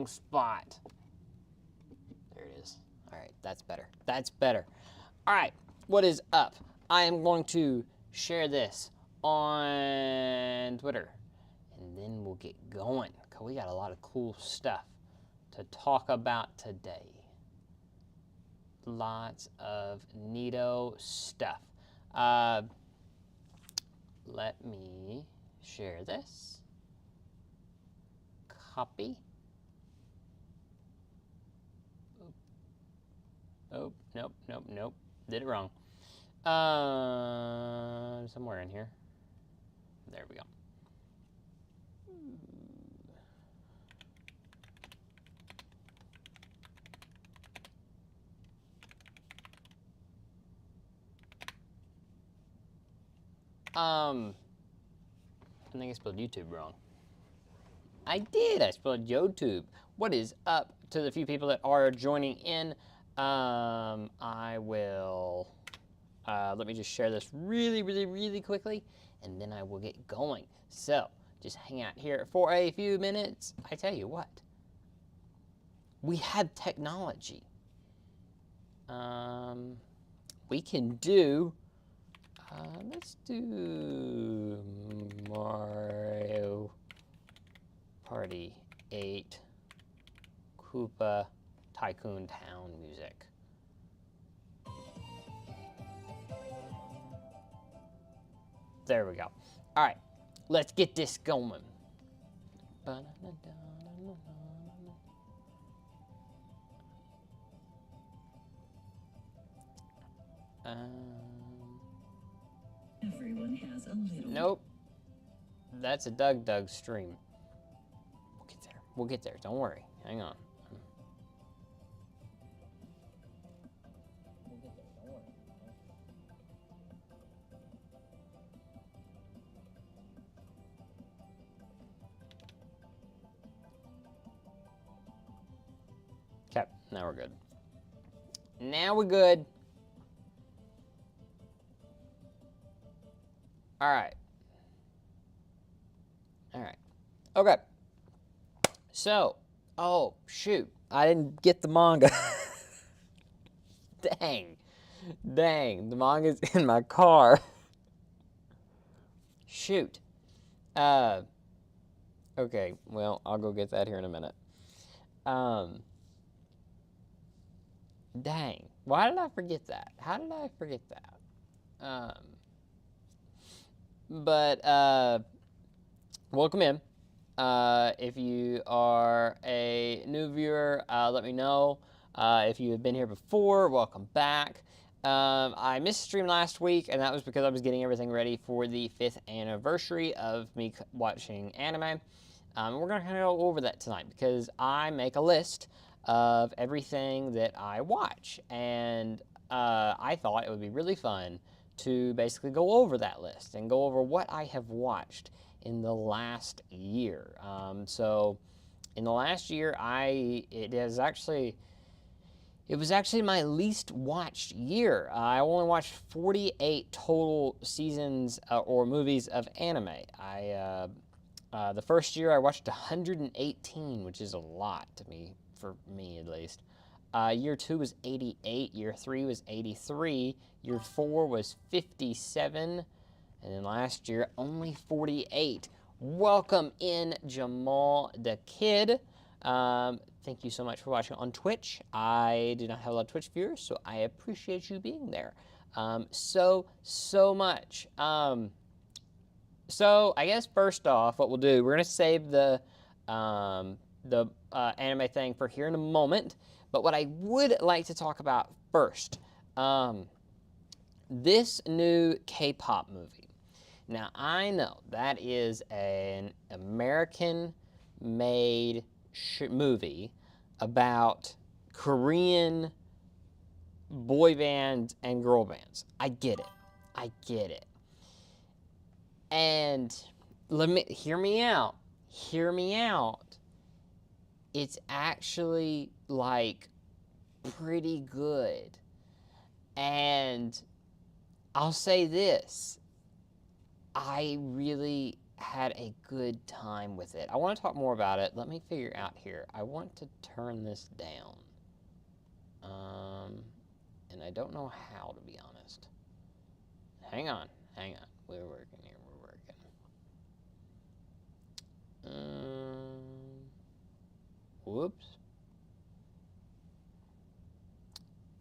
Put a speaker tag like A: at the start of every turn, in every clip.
A: wrong spot. There it is. All right, that's better. That's better. All right, what is up? I am going to share this on Twitter, and then we'll get going, because we got a lot of cool stuff to talk about today. Lots of neato stuff. Let me share this. Copy. Oh, nope. Did it wrong. Somewhere in here. There we go. I think I spelled YouTube wrong. I did. I spelled YouTube. What is up to the few people that are joining in? I will, let me just share this really quickly, and then I will get going. So, just hang out here for a few minutes. I tell you what, we have technology. We can do, let's do Mario Party 8 Koopa Tycoon Town music. There we go. All right, let's get this going.
B: Everyone has a little.
A: Nope. That's a Doug stream. We'll get there. We'll get there. Don't worry. Hang on. We'll get there. Don't worry. Okay. Now we're good. Now we're good. All right. Okay. So, oh, shoot. I didn't get the manga. Dang. The manga's in my car. Shoot. Okay, well, I'll go get that here in a minute. Dang. Why did I forget that? How did I forget that? But welcome in. If you are a new viewer, let me know. If you have been here before, welcome back. I missed a stream last week, and that was because I was getting everything ready for the 5th anniversary of me watching anime. We're going to kind of go over that tonight, because I make a list of everything that I watch, and I thought it would be really fun to basically go over that list and go over what I have watched in the last year. So in the last year, it was actually my least watched year. I only watched 48 total seasons or movies of anime. The first year I watched 118, which is a lot to me, for me at least. Year 2 was 88, year 3 was 83, year 4 was 57, and then last year only 48. Welcome in, Jamal the Kid. Thank you so much for watching on Twitch. I do not have a lot of Twitch viewers, so I appreciate you being there so much. So I guess first off, what we'll do, we're gonna save the anime thing for here in a moment. But what I would like to talk about first, this new K-pop movie. Now I know that is an American-made movie about Korean boy bands and girl bands. I get it. And hear me out. It's actually like pretty good. And I'll say this, I really had a good time with it. I want to talk more about it. Let me figure out here. I want to turn this down. And I don't know how, to be honest. Hang on, hang on. We're working here. We're working. Whoops.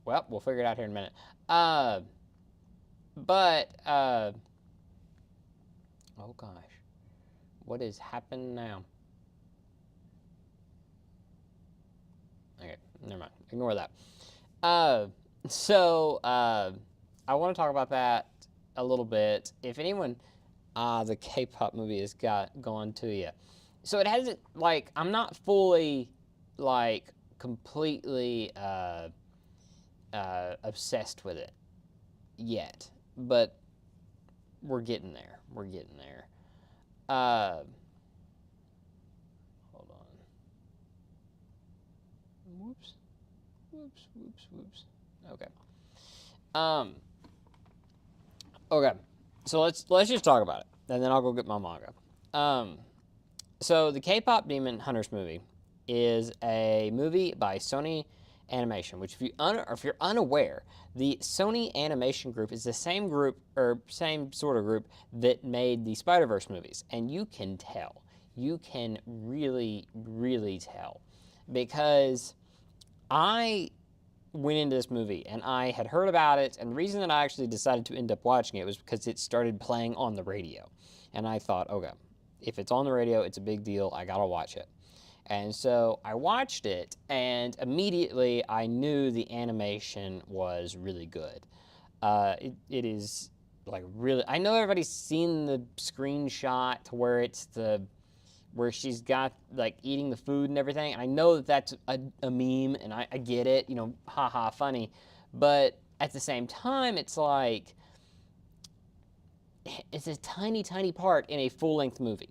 A: Well, we'll figure it out here in a minute. Oh gosh, what is happening now? Okay, never mind. Ignore that. Uh, I want to talk about that a little bit. If anyone, the K-pop movie has gone to you. So it hasn't, like, I'm not fully, like, completely obsessed with it yet, but we're getting there. We're getting there. Hold on. Whoops. Whoops. Whoops. Whoops. Okay. Okay. So let's just talk about it, and then I'll go get my manga. So the K-pop Demon Hunters movie is a movie by Sony Animation, which if you're unaware, the Sony Animation Group is the same group or same sort of group that made the Spider-Verse movies, and you can tell. You can really, really tell because I went into this movie and I had heard about it, and the reason that I actually decided to end up watching it was because it started playing on the radio. And I thought, okay, if it's on the radio, it's a big deal. I gotta watch it. And so I watched it, and immediately I knew the animation was really good. It is like really. I know everybody's seen the screenshot to where it's where she's got like eating the food and everything. And I know that that's a meme, and I get it, you know, haha, funny. But at the same time, it's like it's a tiny, tiny part in a full-length movie.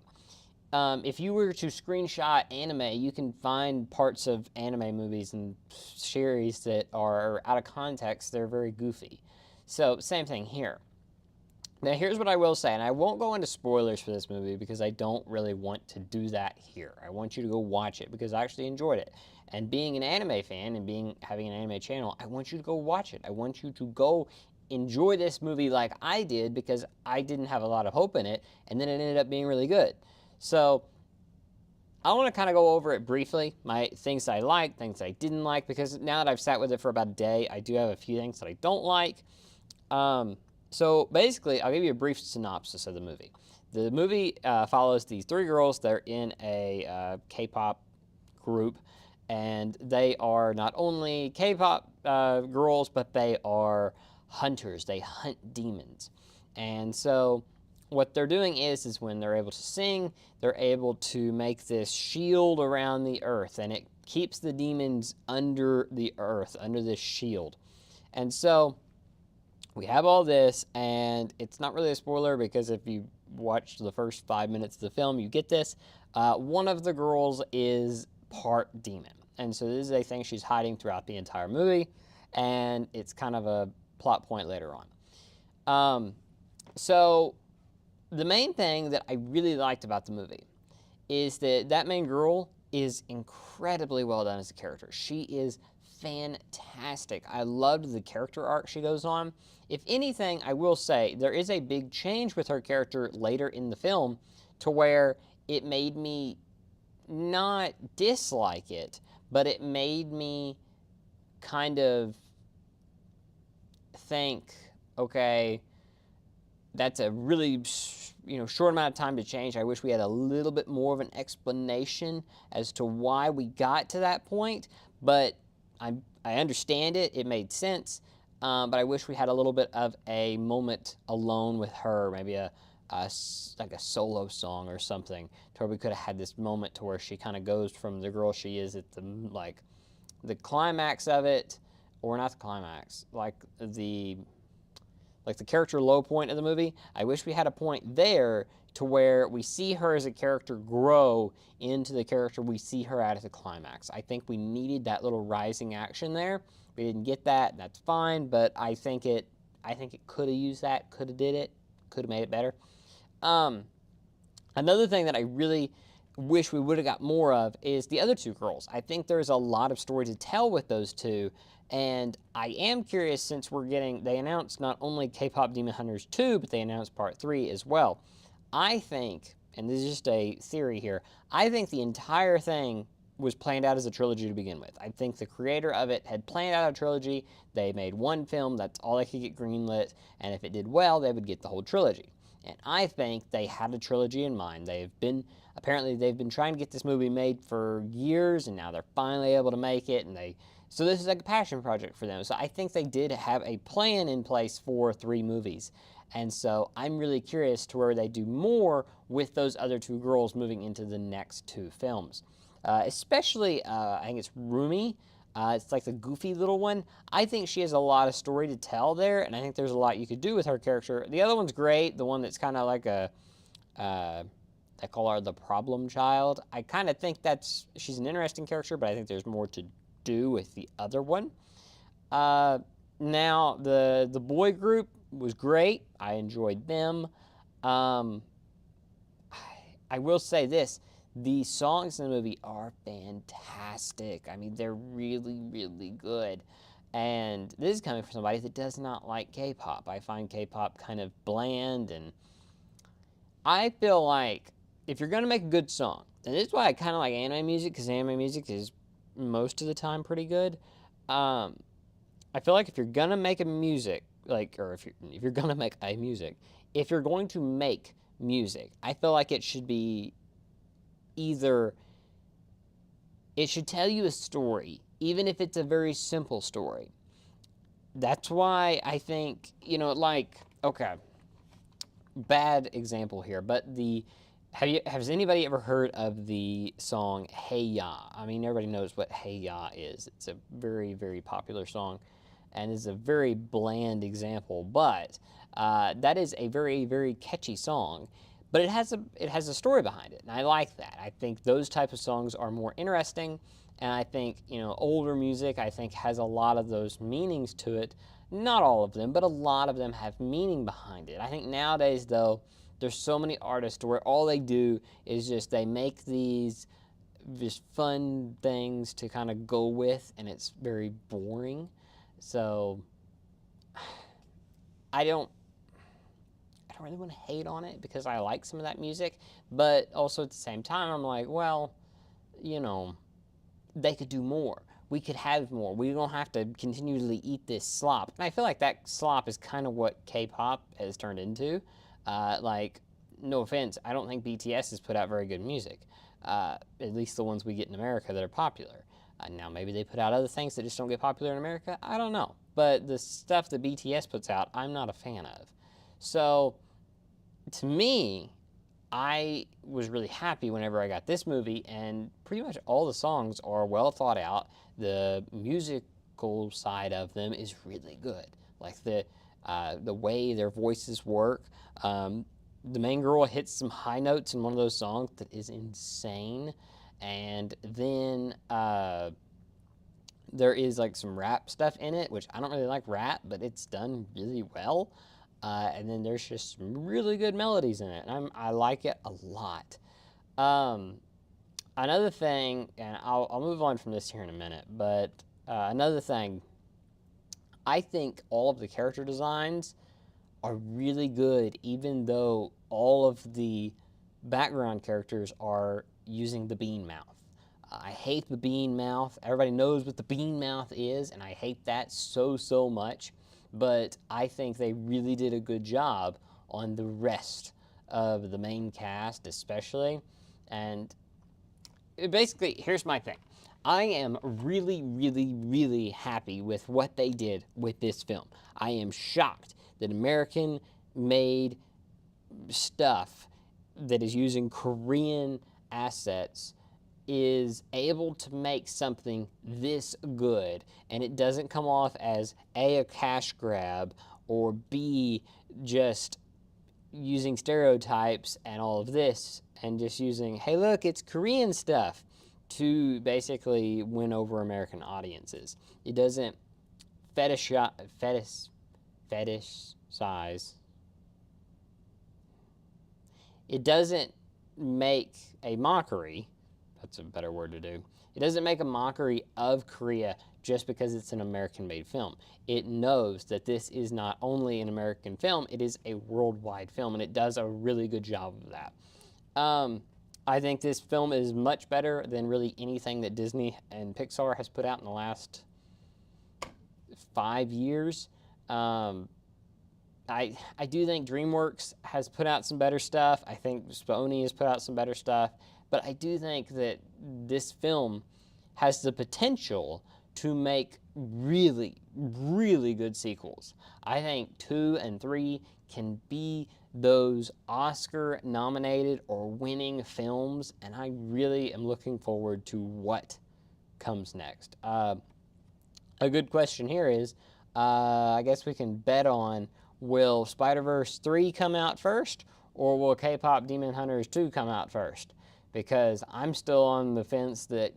A: If you were to screenshot anime, you can find parts of anime movies and series that are out of context. They're very goofy. So same thing here. Now, here's what I will say, and I won't go into spoilers for this movie because I don't really want to do that here. I want you to go watch it because I actually enjoyed it. And being an anime fan and having an anime channel, I want you to go watch it. I want you to go enjoy this movie like I did because I didn't have a lot of hope in it, and then it ended up being really good. So I want to kind of go over it briefly, my things I liked, things I didn't like, because now that I've sat with it for about a day, I do have a few things that I don't like. So basically, I'll give you a brief synopsis of the movie. The movie follows these three girls. They're in a K-pop group, and they are not only K-pop girls, but they are hunters. They hunt demons. And so what they're doing is when they're able to sing, they're able to make this shield around the earth, and it keeps the demons under the earth, under this shield. And so we have all this, and it's not really a spoiler because if you watch the first 5 minutes of the film, you get this. One of the girls is part demon, and so this is a thing she's hiding throughout the entire movie, and it's kind of a plot point later on. So the main thing that I really liked about the movie is that main girl is incredibly well done as a character. She is fantastic. I loved the character arc she goes on. If anything, I will say there is a big change with her character later in the film to where it made me not dislike it, but it made me kind of think, okay, that's a really short amount of time to change. I wish we had a little bit more of an explanation as to why we got to that point, but I understand it. It made sense, but I wish we had a little bit of a moment alone with her, maybe like a solo song or something, to where we could have had this moment to where she kind of goes from the girl she is at the climax of it, or not the climax, like the character low point of the movie. I wish we had a point there to where we see her as a character grow into the character we see her at the climax. I think we needed that little rising action there. We didn't get that. That's fine, but I think it could have used that, could have did it, could have made it better. Another thing that I really wish we would have got more of is the other two girls. I think there's a lot of story to tell with those two. And I am curious, since they announced not only K-Pop Demon Hunters 2, but they announced part 3 as well. I think, and this is just a theory here, I think the entire thing was planned out as a trilogy to begin with. I think the creator of it had planned out a trilogy. They made one film, that's all they could get greenlit, and if it did well, they would get the whole trilogy. And I think they had a trilogy in mind. Apparently they've been trying to get this movie made for years, and now they're finally able to make it, so this is like a passion project for them. So I think they did have a plan in place for 3 movies. And so I'm really curious to where they do more with those other 2 girls moving into the next 2 films. Especially, I think it's Rumi. It's like the goofy little one. I think she has a lot of story to tell there, and I think there's a lot you could do with her character. The other one's great, the one that's kind of like they call her the problem child. I kind of think she's an interesting character, but I think there's more to do with the other one. Now, the boy group was great. I enjoyed them. Um, I will say this. The songs in the movie are fantastic. I mean, they're really, really good. And this is coming from somebody that does not like K-pop. I find K-pop kind of bland, and I feel like if you're going to make a good song, and this is why I kind of like anime music, because anime music is most of the time pretty good. I feel like if you're going to make a music, or if you're going to make a music, if you're going to make music, I feel like it should be either, it should tell you a story, even if it's a very simple story. That's why I think, okay, bad example here, but has anybody ever heard of the song Hey Ya? I mean, everybody knows what Hey Ya is. It's a very, very popular song, and is a very bland example, but that is a very, very catchy song. But it has a story behind it, and I like that. I think those type of songs are more interesting, and I think older music I think has a lot of those meanings to it. Not all of them, but a lot of them have meaning behind it. I think nowadays though, there's so many artists where all they do is just they make these just fun things to kind of go with, and it's very boring. So I don't really want to hate on it because I like some of that music, but also at the same time I'm like, well, they could do more. We could have more. We don't have to continually eat this slop. And I feel like that slop is kind of what K-pop has turned into. No offense, I don't think BTS has put out very good music. At least the ones we get in America that are popular. Now maybe they put out other things that just don't get popular in America. I don't know. But the stuff that BTS puts out, I'm not a fan of. So, to me, I was really happy whenever I got this movie, and pretty much all the songs are well thought out. The musical side of them is really good, like the way their voices work. The main girl hits some high notes in one of those songs that is insane, and then there is like some rap stuff in it, which I don't really like rap, but it's done really well. And then there's just some really good melodies in it, and I like it a lot. Um, Another thing, and I'll move on from this here in a minute, but another thing, I think all of the character designs are really good, even though all of the background characters are using the bean mouth. I hate the bean mouth. Everybody knows what the bean mouth is, and I hate that so, so much. But I think they really did a good job on the rest of the main cast, especially. And basically, here's my thing. I am really, really, really happy with what they did with this film. I am shocked that American made stuff that is using Korean assets is able to make something this good, and it doesn't come off as a cash grab, or B, just using stereotypes and all of this, and just using, hey look, it's Korean stuff, to basically win over American audiences. It doesn't fetishize. It doesn't make a mockery. That's a better word to do. It doesn't make a mockery of Korea just because it's an American-made film. It knows that this is not only an American film, it is a worldwide film, and it does a really good job of that. I think this film is much better than really anything that Disney and Pixar has put out in the last 5 years. I do think DreamWorks has put out some better stuff. I think Sony has put out some better stuff. But I do think that this film has the potential to make really, really good sequels. I think 2 and 3 can be those Oscar nominated or winning films, and I really am looking forward to what comes next. A good question here is, I guess we can bet on, will Spider-Verse 3 come out first, or will K-Pop Demon Hunters 2 come out first? Because I'm still on the fence that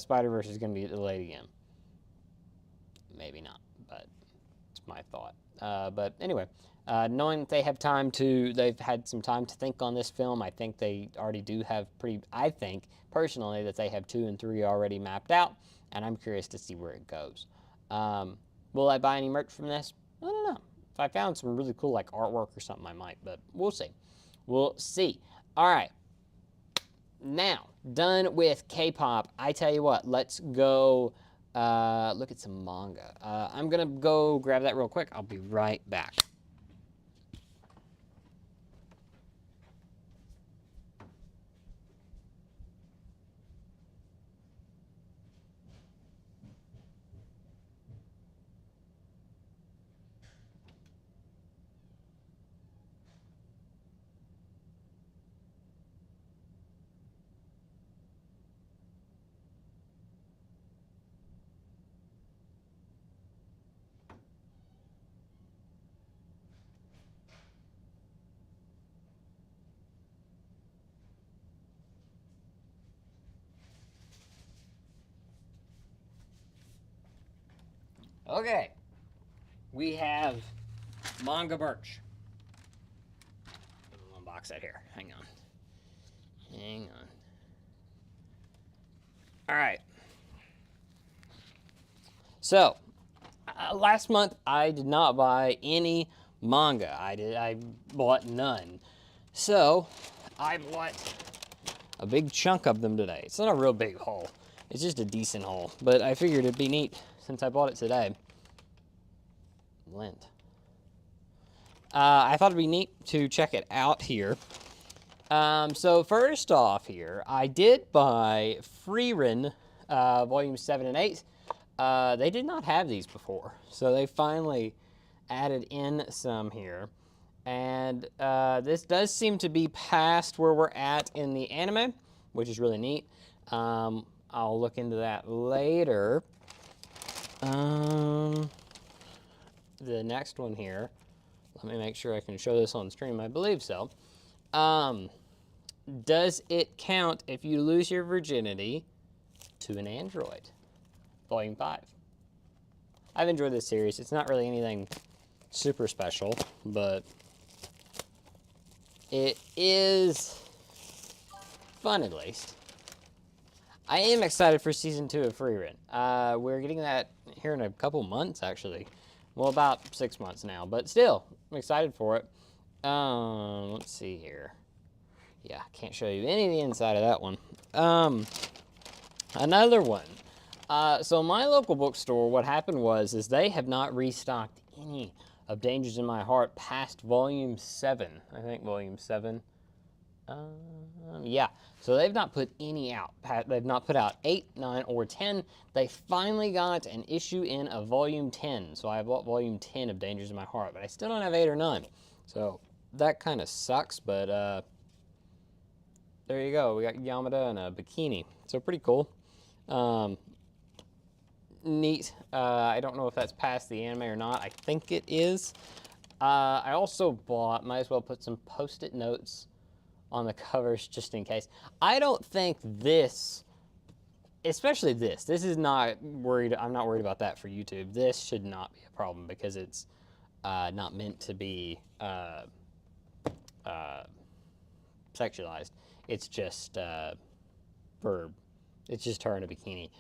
A: Spider-Verse is going to be delayed again. Maybe not, but it's my thought. But anyway, knowing that they've had some time to think on this film, I think they already do have I think, personally, that they have 2 and 3 already mapped out, and I'm curious to see where it goes. Will I buy any merch from this? I don't know. If I found some really cool like artwork or something, I might, but we'll see. We'll see. All right. Now, done with K-pop. I tell you what, let's go look at some manga. I'm going to go grab that real quick. I'll be right back. Okay, we have manga merch. I'll unbox that here. Hang on. All right. So, last month I did not buy any manga. I bought none. So, I bought a big chunk of them today. It's not a real big haul. It's just a decent haul. But I figured it'd be neat since I bought it today. Lint. I thought it'd be neat to check it out here. So first off here, I did buy Freerin volume 7 and 8. They did not have these before, so they finally added in some here. And this does seem to be past where we're at in the anime, which is really neat. I'll look into that later. The next one here, let me make sure I can show this on stream. I believe so. Does it count if you lose your virginity to an android? Volume 5. I've enjoyed this series. It's not really anything super special, but it is fun at least. I am excited for season 2 of Freerin. We're getting that here in a couple months, actually. Well, about 6 months now, but still, I'm excited for it. Let's see here. Yeah, can't show you any of the inside of that one. Another one. So my local bookstore, what happened is they have not restocked any of Dangers in My Heart past volume 7. I think volume 7. Yeah, so they've not put any out. They've not put out 8, 9, or 10. They finally got an issue in of volume 10. So I bought volume 10 of Dangers in My Heart, but I still don't have 8 or 9. So that kind of sucks, but there you go. We got Yamada and a bikini. So pretty cool. Neat. I don't know if that's past the anime or not. I think it is. I also bought, might as well put some post-it notes on the covers just in case. I don't think this, especially this is not worried, I'm not worried about that for YouTube. This should not be a problem because it's not meant to be sexualized. It's just it's just her in a bikini.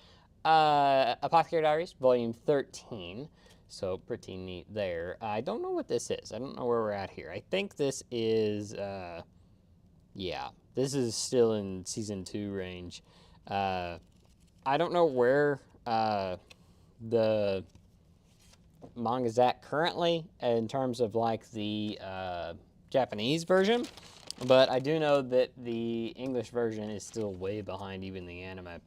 A: Apothecary Diaries, Volume 13. So pretty neat there. I don't know what this is. I don't know where we're at here. I think this is, yeah, this is still in Season 2 range. I don't know where the manga's at currently in terms of like the Japanese version, but I do know that the English version is still way behind even the anime.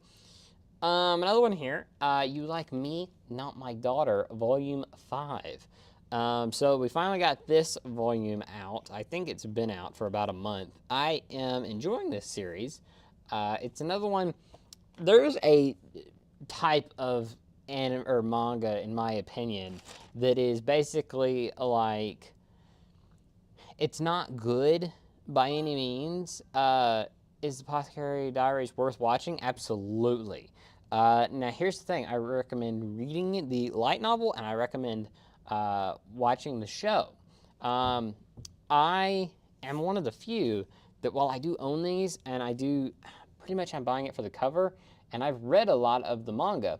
A: Another one here, You Like Me, Not My Daughter, Volume 5. So we finally got this volume out. I think it's been out for about a month. I am enjoying this series. It's another one. There's a type of anime or manga, in my opinion, that is basically like, it's not good by any means. Is Apothecary Diaries worth watching? Absolutely. Now, here's the thing. I recommend reading the light novel, and I recommend watching the show. I am one of the few that while I do own these, and I do pretty much I'm buying it for the cover, and I've read a lot of the manga,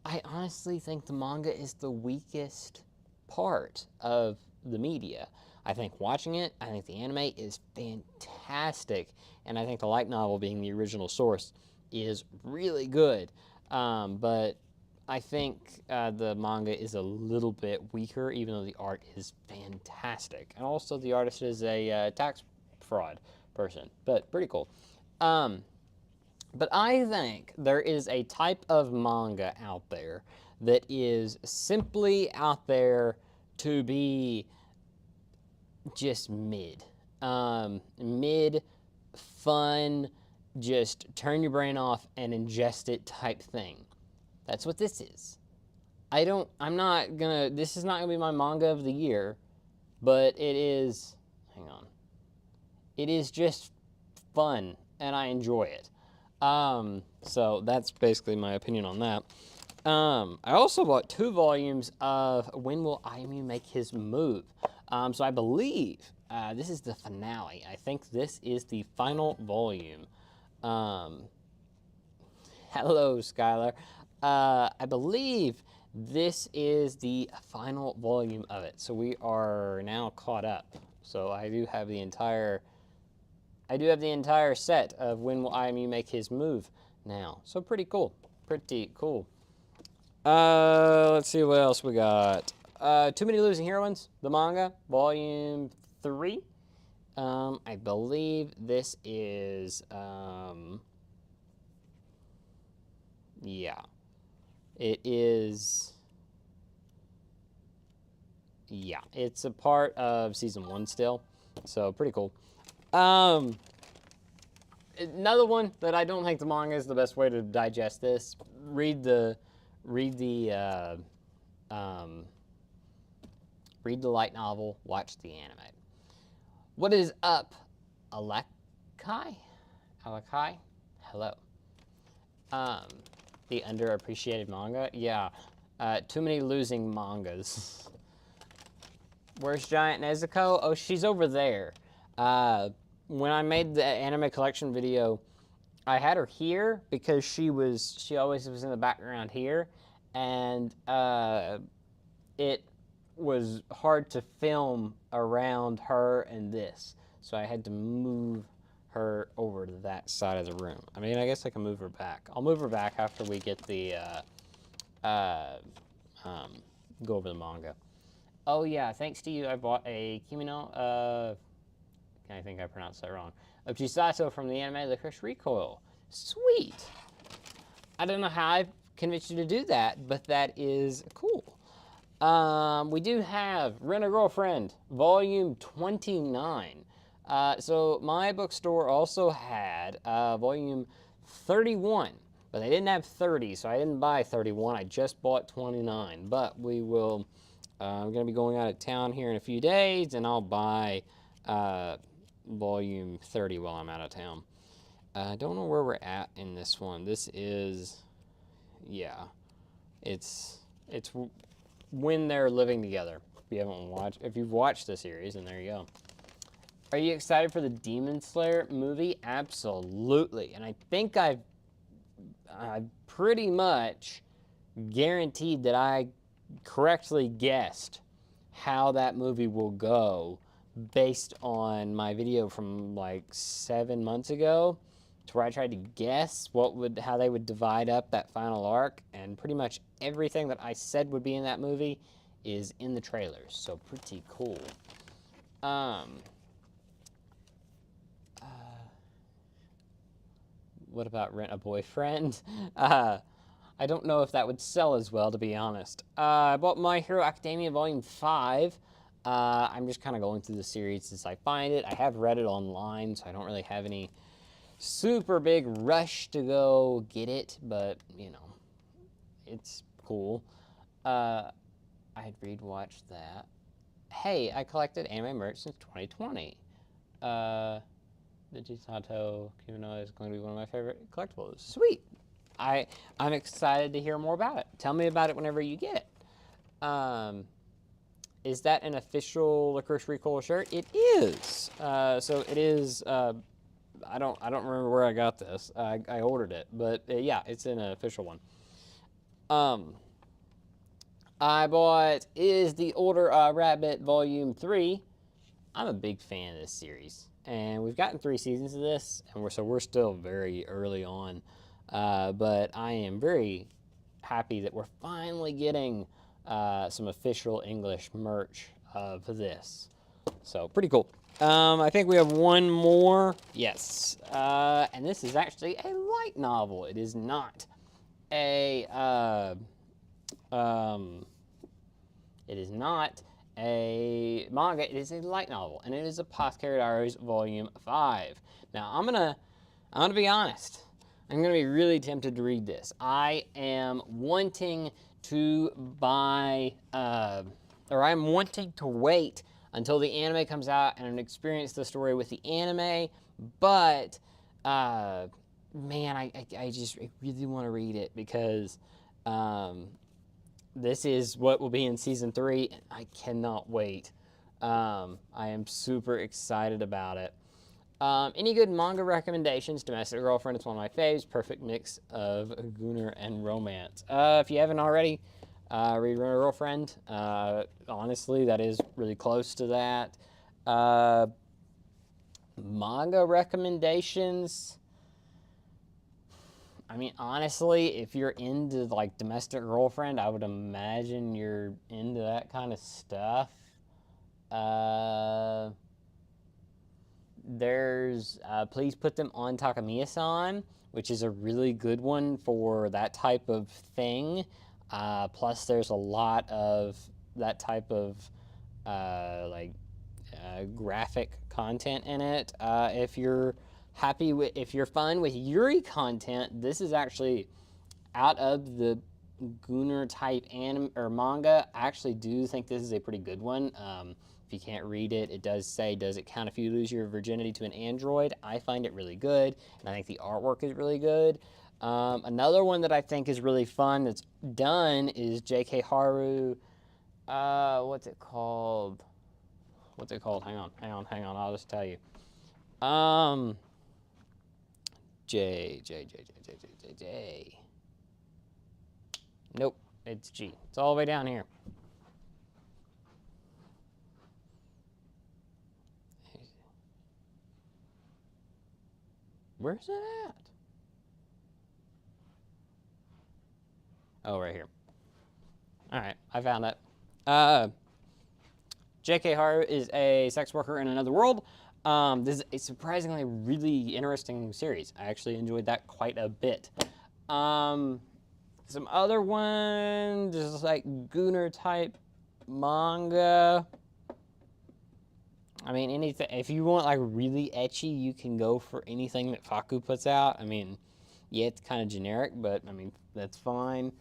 A: I honestly think the manga is the weakest part of the media. I think watching it, I think the anime is fantastic, and I think the light novel, being the original source, is really good. But I think the manga is a little bit weaker, even though the art is fantastic. And also, the artist is a tax fraud person, but pretty cool. But I think there is a type of manga out there that is simply out there to be just mid. Mid, fun, just turn your brain off and ingest it type thing. That's what this is. This is not gonna be my manga of the year, but it is, hang on. It is just fun and I enjoy it. So that's basically my opinion on that. I also bought 2 volumes of When Will IMU Make His Move? So I believe this is the finale. I think this is the final volume. Hello, Skylar. I believe this is the final volume of it. So we are now caught up. So I do have the entire set of When Will IMU Make His Move now. So pretty cool. Pretty cool. Let's see what else we got. Too Many Losing Heroines, the manga, volume 3. I believe this is, yeah. It is, yeah. It's a part of season 1 still. So pretty cool. Another one that I don't think the manga is the best way to digest this. Read the light novel. Watch the anime. What is up, Alakai? Alakai? Hello. The underappreciated manga. Yeah. Too many losing mangas. Where's Giant Nezuko? Oh, she's over there. When I made the anime collection video, I had her here because she always was in the background here, and it was hard to film around her and this, so I had to move her over to that side of the room. I mean, I guess I can move her back. I'll move her back after we get the go over the manga. Oh yeah, thanks to you, I bought a Kimino. I think I pronounced that wrong. Of Chisato from the anime Licorice Recoil. Sweet. I don't know how I convinced you to do that, but that is cool. We do have Rent a Girlfriend, volume 29. So my bookstore also had volume 31, but they didn't have 30, so I didn't buy 31. I just bought 29. But we will. I'm going to be going out of town here in a few days, and I'll buy volume 30 while I'm out of town. I don't know where we're at in this one. This is, yeah, it's when they're living together. If you've watched the series, and there you Are you excited for the Demon Slayer movie? Absolutely. And I think I've pretty much guaranteed that I correctly guessed how that movie will go based on my video from like 7 months ago, to where I tried to guess how they would divide up that final arc, and pretty much everything that I said would be in that movie is in the trailers. So pretty cool. What about Rent a Boyfriend? I don't know if that would sell as well, to be honest. I bought My Hero Academia Volume 5. I'm just kind of going through the series as I find it. I have read it online, so I don't really have any super big rush to go get it, but, you know, it's cool. I'd watched that. Hey, I collected anime merch since 2020. The Chisato Kimono is going to be one of my favorite collectibles. Sweet. I'm excited to hear more about it. Tell me about it whenever you get it. Is that an official Licorice Recoil shirt? It is. So it is. I don't remember where I got this. I ordered it, but yeah, it's an official one. I bought Is the Order Rabbit Volume 3. I'm a big fan of this series, and we've gotten 3 seasons of this, and we're still very early on. But I am very happy that we're finally getting some official English merch of this. So pretty cool. I think we have one more. Yes. And this is actually a light novel. It is not a it is not a manga. It is a light novel, and it is Apothecary Diaries Volume 5. Now I'm gonna be honest. I'm gonna be really tempted to read this. I am wanting to buy, or I'm wanting to wait until the anime comes out and experience the story with the anime. But man, I really want to read it because this is what will be in season 3, and I cannot wait. I am super excited about it. Any good manga recommendations? Domestic Girlfriend is one of my faves. Perfect mix of Gunner and romance. If you haven't already, read Runner Girlfriend. Honestly, that is really close to that. Manga recommendations. I mean, honestly, if you're into like Domestic Girlfriend, I would imagine you're into that kind of stuff. There's Please Put Them on Takamiya-san, which is a really good one for that type of thing. Plus, there's a lot of that type of graphic content in it. If you're fun with Yuri content, this is actually out of the Gunner type anime or manga. I actually do think this is a pretty good one. If you can't read it, it does say, does it count if you lose your virginity to an android? I find it really good, and I think the artwork is really good. Another one that I think is really fun that's done is J.K. Haru. What's it called? Hang on. I'll just tell you. J. Nope, it's G. It's all the way down here. Where's it at? Oh, right here. All right, I found it. J.K. Haru is a sex worker in another world. This is a surprisingly really interesting series. I actually enjoyed that quite a bit. Some other ones, just like Gunner type manga. I mean, anything. If you want like really ecchi, you can go for anything that Faku puts out. I mean, yeah, it's kind of generic, but I mean that's fine.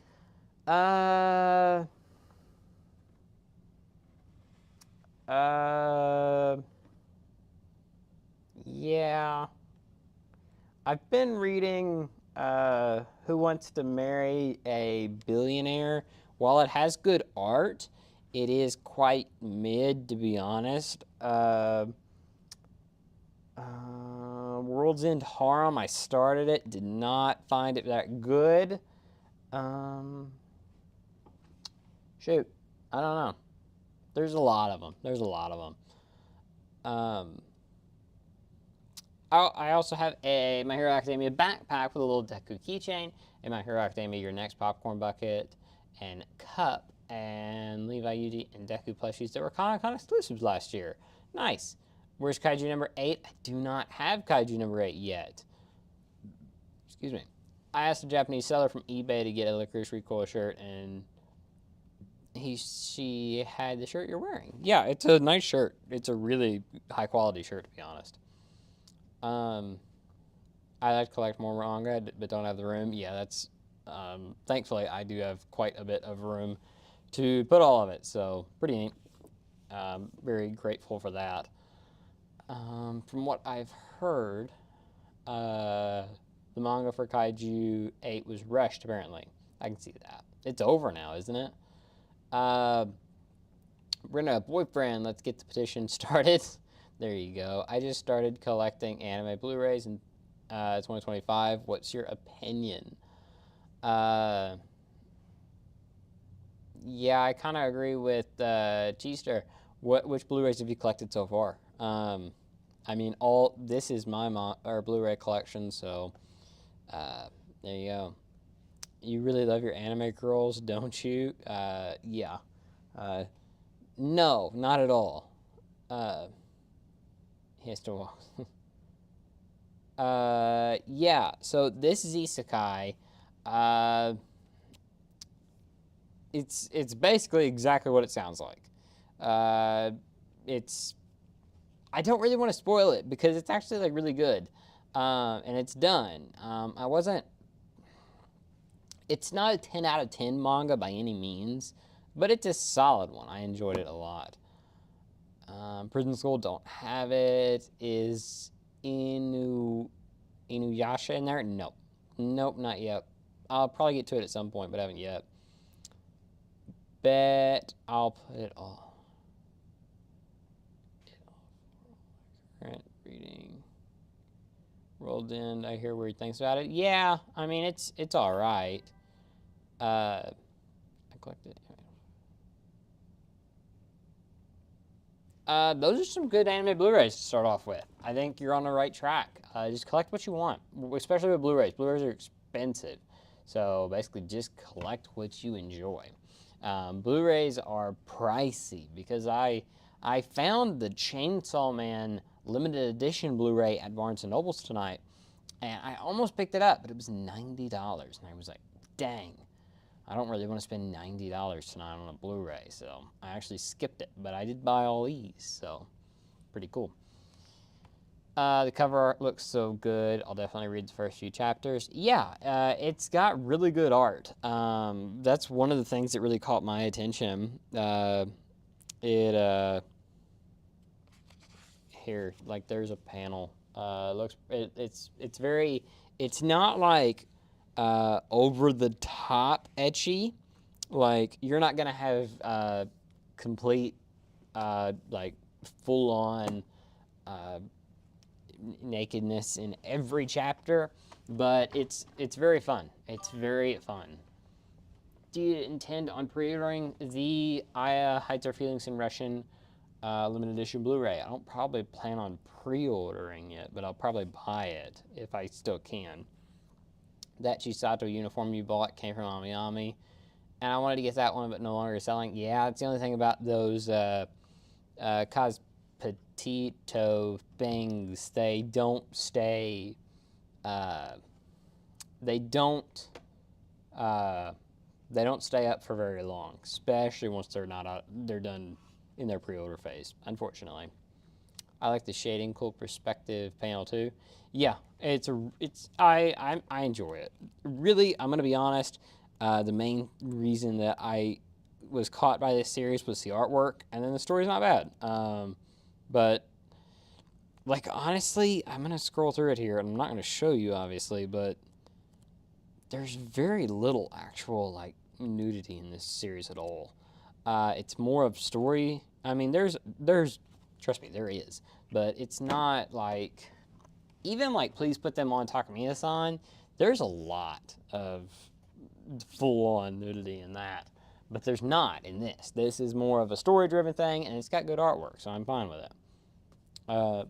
A: Yeah. I've been reading Who Wants to Marry a Billionaire. While it has good art, it is quite mid, to be honest. World's End Harem. I started it, did not find it that good. Shoot, I don't know. There's a lot of them. I also have a My Hero Academia backpack with a little Deku keychain, a My Hero Academia Your Next Popcorn Bucket, and cup, and Levi Yuji and Deku plushies that were Comic-Con exclusives last year. Nice. Where's Kaiju number 8? I do not have Kaiju number 8 yet. Excuse me. I asked a Japanese seller from eBay to get a Licorice Recoil shirt, and she had the shirt you're wearing. Yeah, it's a nice shirt. It's a really high quality shirt, to be honest. I like to collect more manga, but don't have the room. Yeah, that's thankfully I do have quite a bit of room to put all of it, so pretty neat. Very grateful for that. From what I've heard, the manga for Kaiju 8 was rushed, apparently. I can see that. It's over now, isn't it? Brenda, boyfriend, let's get the petition started. There you go. I just started collecting anime Blu-rays in 2025. What's your opinion? Yeah, I kind of agree with Cheester. Which Blu-rays have you collected so far? I mean, this is my Blu-ray collection, so there you go. You really love your anime girls, don't you? Yeah. No, not at all. He has to walk. Yeah. So this is Isekai. It's basically exactly what it sounds like. It's I don't really want to spoil it because it's actually like really good, and it's done. I wasn't. It's not a 10 out of 10 manga by any means, but it's a solid one. I enjoyed it a lot. Prison School don't have it. Is Inuyasha in there? Nope. Nope, not yet. I'll probably get to it at some point, but I haven't yet. Bet I'll put it all. Current reading. Rolled in. I hear weird things about it. Yeah, I mean it's all right. I collected. Those are some good anime Blu-rays to start off with. I think you're on the right track. Just collect what you want, especially with Blu-rays. Blu-rays are expensive, so basically just collect what you enjoy. Blu-rays are pricey because I found the Chainsaw Man limited edition Blu-ray at Barnes & Noble's tonight, and I almost picked it up, but it was $90, and I was like, dang. I don't really want to spend $90 tonight on a Blu-ray, so I actually skipped it, but I did buy all these, so pretty cool. The cover art looks so good. I'll definitely read the first few chapters. Yeah, it's got really good art. That's one of the things that really caught my attention. Here, like there's a panel. It's not like over the top etchy. Like you're not gonna have complete like full on nakedness in every chapter, but it's very fun. It's very fun. Do you intend on pre-ordering the Aya Hides Our Feelings in Russian limited edition Blu-ray? I don't probably plan on pre-ordering it, but I'll probably buy it if I still can. That Chisato uniform you bought came from Amiyami, and I wanted to get that one, but no longer selling. Yeah, it's the only thing about those Cospetito things. They don't stay. They don't. They don't stay up for very long, especially once they're not out. They're done in their pre-order phase. Unfortunately, I like the shading, cool perspective panel too. Yeah, I enjoy it. Really, I'm gonna be honest. The main reason that I was caught by this series was the artwork, and then the story's not bad. But like honestly, I'm gonna scroll through it here, and I'm not gonna show you obviously, but there's very little actual like nudity in this series at all. It's more of story. I mean, there's Trust me, there is. But it's not like, even like Please Put Them on Takamiya-san, there's a lot of full-on nudity in that. But there's not in this. This is more of a story-driven thing, and it's got good artwork, so I'm fine with it.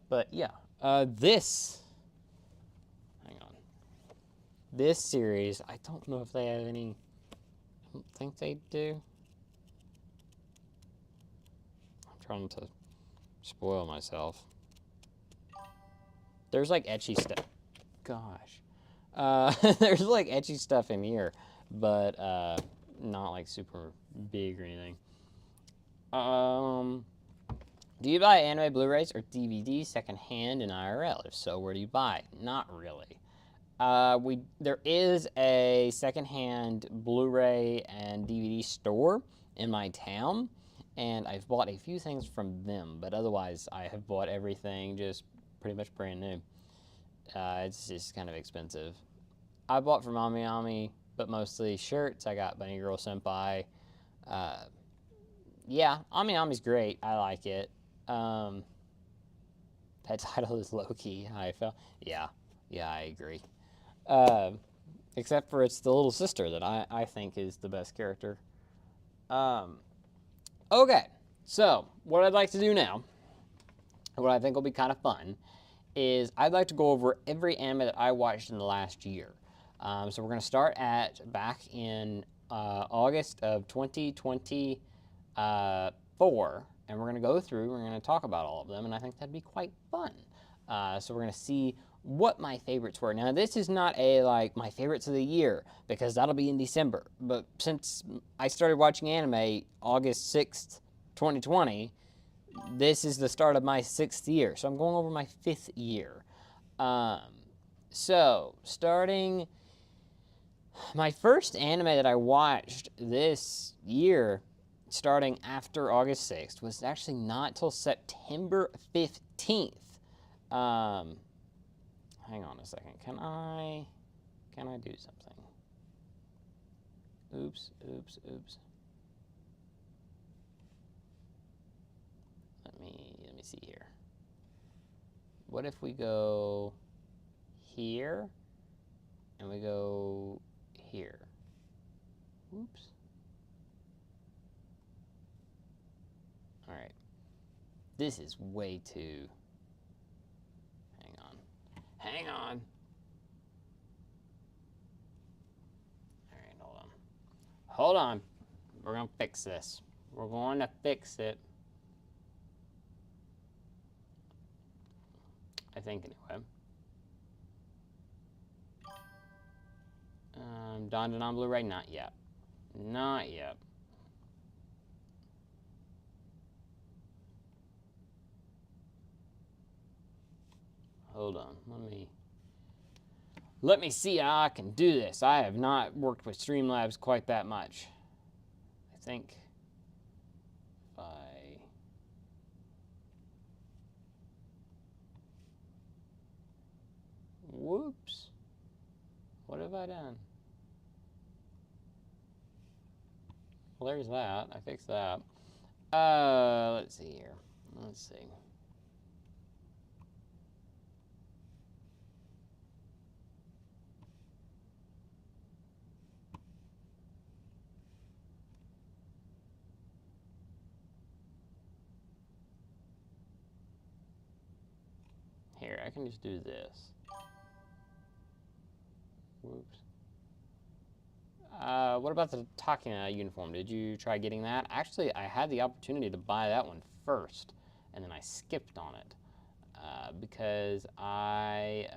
A: But yeah, this, hang on. This series, I don't know if they have any, I don't think they do. I'm trying to spoil myself. There's like ecchi stuff. Gosh. There's like ecchi stuff in here, but not like super big or anything. Do you buy anime Blu-rays or DVDs secondhand in IRL? If so, where do you buy? Not really. There is a secondhand Blu-ray and DVD store in my town, and I've bought a few things from them, but otherwise I have bought everything just pretty much brand new. It's just kind of expensive. I bought from Ami Ami, but mostly shirts. I got Bunny Girl Senpai. Yeah, Ami Ami's great. I like it. That title is low-key how I felt. Yeah, I agree. Except for it's the little sister that I think is the best character. Okay, so what I'd like to do now, what I think will be kind of fun, is I'd like to go over every anime that I watched in the last year. So we're going to start back in August of 2024, and we're going to go through, we're going to talk about all of them, and I think that'd be quite fun. So we're going to see what my favorites were. Now, this is not a, like, my favorites of the year, because that'll be in December. But since I started watching anime August 6th, 2020, this is the start of my 6th year. So I'm going over my 5th year. So, starting, my first anime that I watched this year, starting after August 6th, was actually not till September 15th. Hang on a second. Can I do something? Oops. Let me see here. What if we go here and we go here? Oops. All right. This is way too. Hang on. All right, hold on. We're gonna fix this. We're going to fix it. I think anyway. Don on Blu-ray? Not yet. Not yet. Hold on. Let me see how I can do this. I have not worked with Streamlabs quite that much. I think if I... Whoops. What have I done? Well, there's that. I fixed that. Let's see here. Let's see. Here, I can just do this. Whoops. What about the Takina uniform? Did you try getting that? Actually, I had the opportunity to buy that one first, and then I skipped on it because I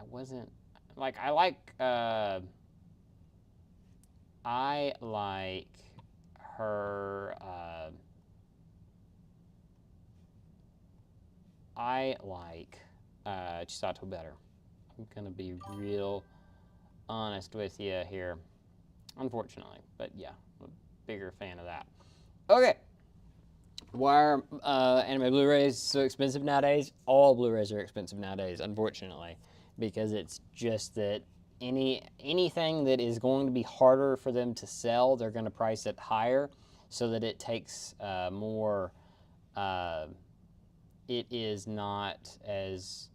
A: wasn't like I like her. I like Chisato better. I'm gonna be real honest with you here, unfortunately, but yeah, I'm a bigger fan of that. Okay, why are anime Blu-rays so expensive nowadays? All Blu-rays are expensive nowadays, unfortunately, because it's just that anything that is going to be harder for them to sell, they're going to price it higher. so that it takes more. It is not as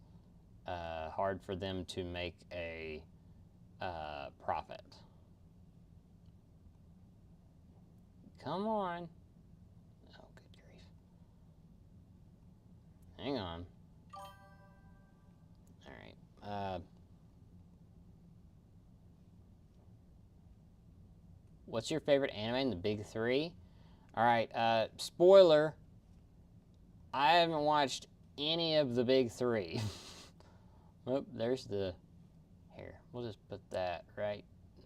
A: hard for them to make a profit. Come on. Oh, good grief. Hang on. All right. What's your favorite anime in the big three? All right. Spoiler. I haven't watched any of the big three. Oh, there's the. Here, we'll just put that right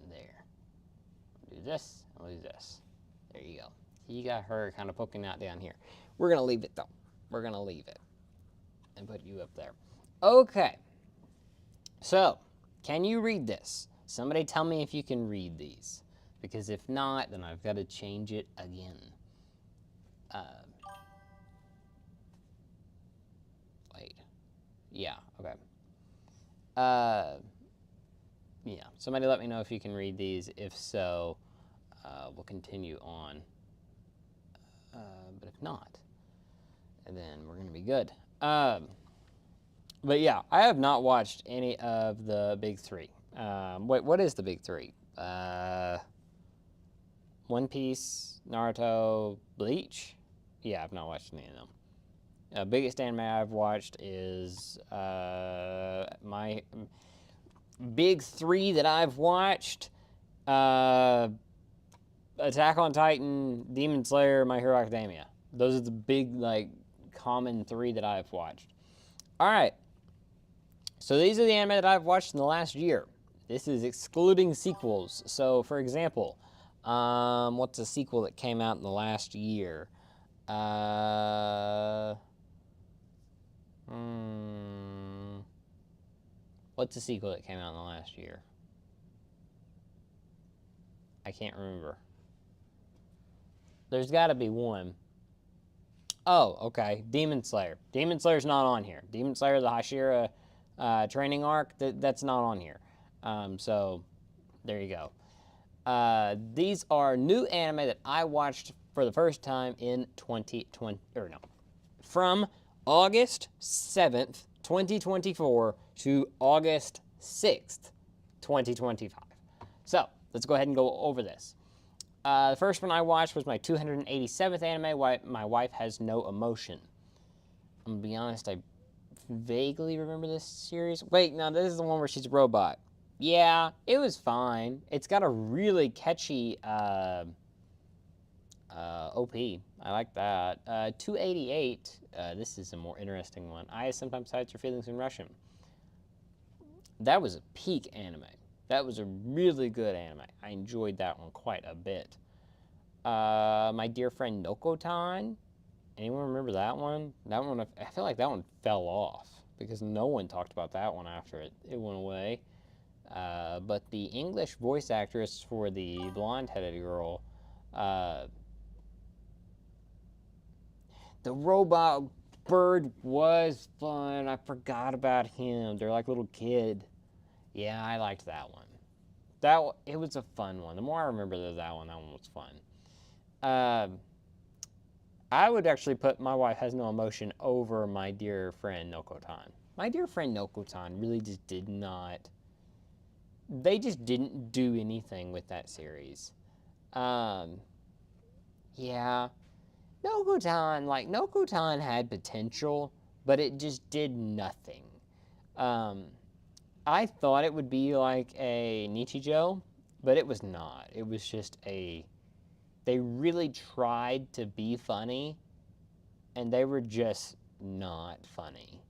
A: there. We'll do this, and we'll do this. There you go. You got her kind of poking out down here. We're going to leave it, though. We're going to leave it and put you up there. Okay. So, can you read this? Somebody tell me if you can read these. Because if not, then I've got to change it again. Wait. Yeah, okay. Yeah, somebody let me know if you can read these. If so, we'll continue on. But if not, then we're going to be good. But yeah, I have not watched any of the big three. Wait, what is the big three? One Piece, Naruto, Bleach? Yeah, I've not watched any of them. Biggest anime I've watched is my big three that I've watched. Attack on Titan, Demon Slayer, My Hero Academia. Those are the big, like, common three that I've watched. All right. So these are the anime that I've watched in the last year. This is excluding sequels. So, for example, what's a sequel that came out in the last year? What's a sequel that came out in the last year? I can't remember. There's got to be one. Oh, okay. Demon Slayer. Demon Slayer's not on here. Demon Slayer, the Hashira training arc, that's not on here. So, there you go. These are new anime that I watched for the first time in 2020, or no, from August 7th, 2024 to August 6th, 2025. So, let's go ahead and go over this. The first one I watched was my 287th anime, My Wife Has No Emotion. I'm going to be honest, I vaguely remember this series. Wait, no, this is the one where she's a robot. Yeah, it was fine. It's got a really catchy OP. I like that. 288, this is a more interesting one. I sometimes hide your feelings in Russian. That was a peak anime. That was a really good anime. I enjoyed that one quite a bit. My dear friend Nokotan. Anyone remember that one? That one, I feel like that one fell off because no one talked about that one after it went away. But the English voice actress for the blonde-headed girl, the robot bird was fun. I forgot about him. They're like little kid. Yeah, I liked that one. It was a fun one. The more I remember that one was fun. I would actually put My Wife Has No Emotion over My Dear Friend Nokotan. My Dear Friend Nokotan really just did not. They just didn't do anything with that series. Yeah. Nokotan had potential, but it just did nothing. I thought it would be like a Nichijou, but it was not. It was just they really tried to be funny, and they were just not funny,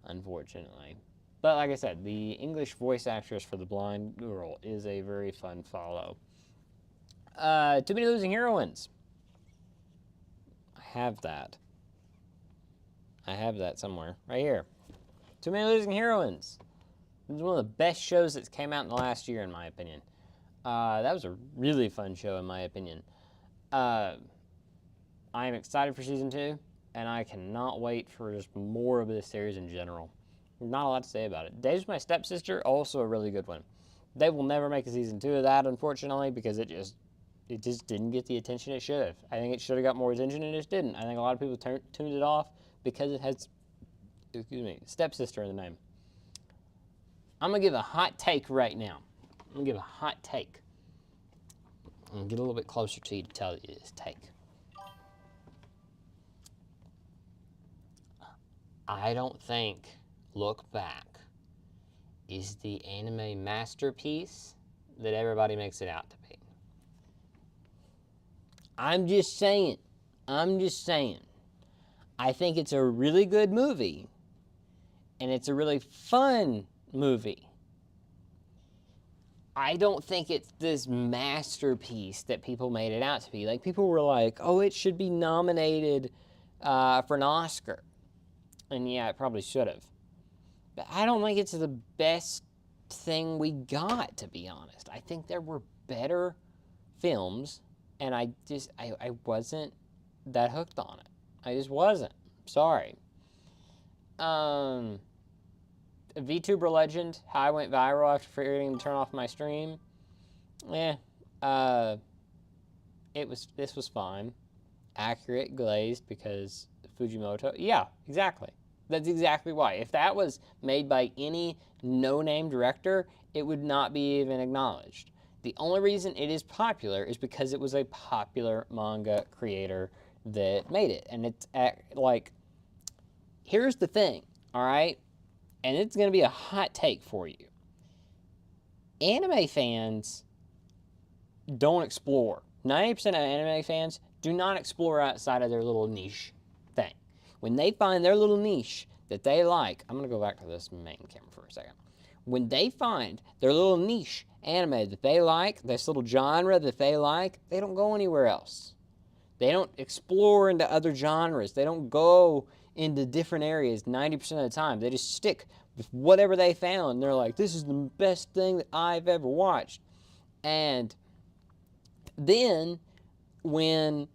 A: unfortunately. But like I said, the English voice actress for the blind girl is a very fun follow. Too Many Losing Heroines. I have that. I have that somewhere. Right here. Too Many Losing Heroines. It was one of the best shows that came out in the last year, in my opinion. That was a really fun show, in my opinion. I am excited for season 2, and I cannot wait for just more of this series in general. Not a lot to say about it. Dave's My Stepsister, also a really good one. They will never make a season 2 of that, unfortunately, because it just It just didn't get the attention it should have. I think it should have got more attention and it just didn't. I think a lot of people tuned it off because it has, excuse me, stepsister in the name. I'm going to give a hot take right now. I'm going to give a hot take. I'm going to get a little bit closer to you to tell you this take. I don't think Look Back is the anime masterpiece that everybody makes it out to be. I'm just saying. I think it's a really good movie, and it's a really fun movie. I don't think it's this masterpiece that people made it out to be. Like, people were like, oh, it should be nominated for an Oscar. And yeah, it probably should have. But I don't think it's the best thing we got, to be honest. I think there were better films, and I wasn't that hooked on it. I just wasn't. Sorry. VTuber Legend, how I went viral after forgetting to turn off my stream. This was fine. Accurate, glazed, because Fujimoto. Yeah, exactly. That's exactly why. If that was made by any no-name director, it would not be even acknowledged. The only reason it is popular is because it was a popular manga creator that made it. And it's like, here's the thing, all right? And it's going to be a hot take for you. Anime fans don't explore. 90% of anime fans do not explore outside of their little niche thing. When they find their little niche that they like, I'm going to go back to this main camera for a second. When they find their little niche anime that they like, this little genre that they like, they don't go anywhere else. They don't explore into other genres. They don't go into different areas 90% of the time. They just stick with whatever they found. And they're like, this is the best thing that I've ever watched. And then when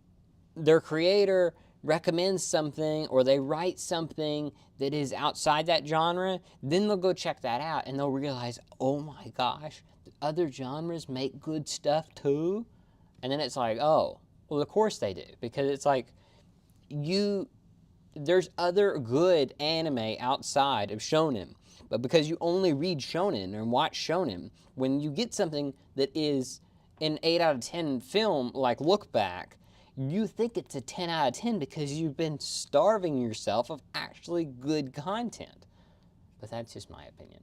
A: their creator recommends something or they write something that is outside that genre, then they'll go check that out and they'll realize, oh my gosh, other genres make good stuff too. And then it's like, oh, well, of course they do, because it's like there's other good anime outside of shonen, but because you only read shonen and watch shonen, when you get something that is an 8 out of 10 film like Look Back, you think it's a 10 out of 10 because you've been starving yourself of actually good content. But that's just my opinion.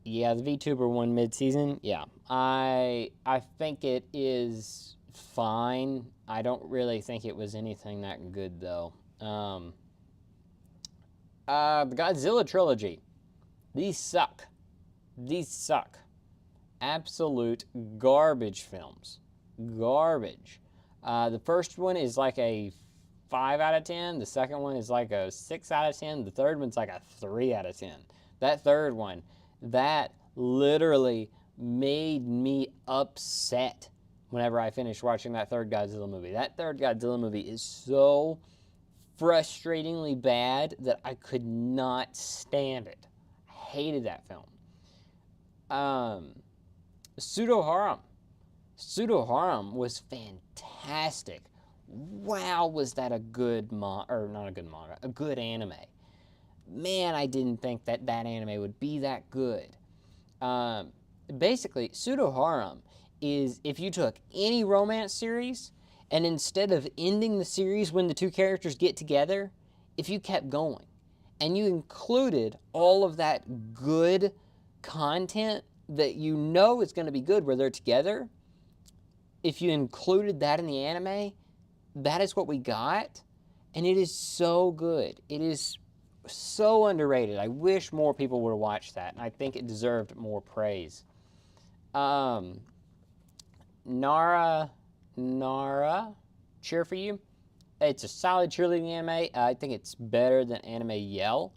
A: Yeah, the VTuber won mid-season. Yeah, I think it is fine. I don't really think it was anything that good, though. The Godzilla trilogy. These suck. Absolute garbage films. Garbage. The first one is like a 5 out of 10. The second one is like a 6 out of 10. The third one's like a 3 out of 10. That third one, that literally made me upset whenever I finished watching that third Godzilla movie. That third Godzilla movie is so frustratingly bad that I could not stand it. I hated that film. Pseudo Harem was fantastic. Wow, was that a good a good anime. Man, I didn't think that anime would be that good. Basically, Pseudo Harem is if you took any romance series and instead of ending the series when the two characters get together, if you kept going and you included all of that good content that you know is going to be good where they're together, if you included that in the anime, that is what we got, and it is so good. It is so underrated. I wish more people would watch that, and I think it deserved more praise. Nara, Cheer for You. It's a solid cheerleading anime. I think it's better than Anime Yell.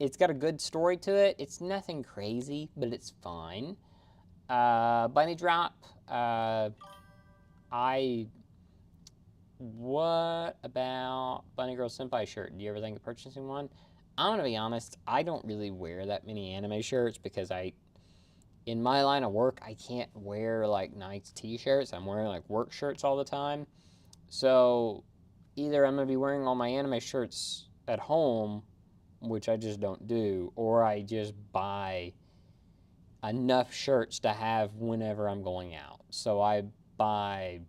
A: It's got a good story to it. It's nothing crazy, but it's fine. Bunny Drop. What about Bunny Girl Senpai shirt? Do you ever think of purchasing one? I'm gonna be honest, I don't really wear that many anime shirts because I in my line of work, I can't wear like nice t-shirts. I'm wearing like work shirts all the time. So either I'm gonna be wearing all my anime shirts at home, which I just don't do, or I just buy enough shirts to have whenever I'm going out. So I buy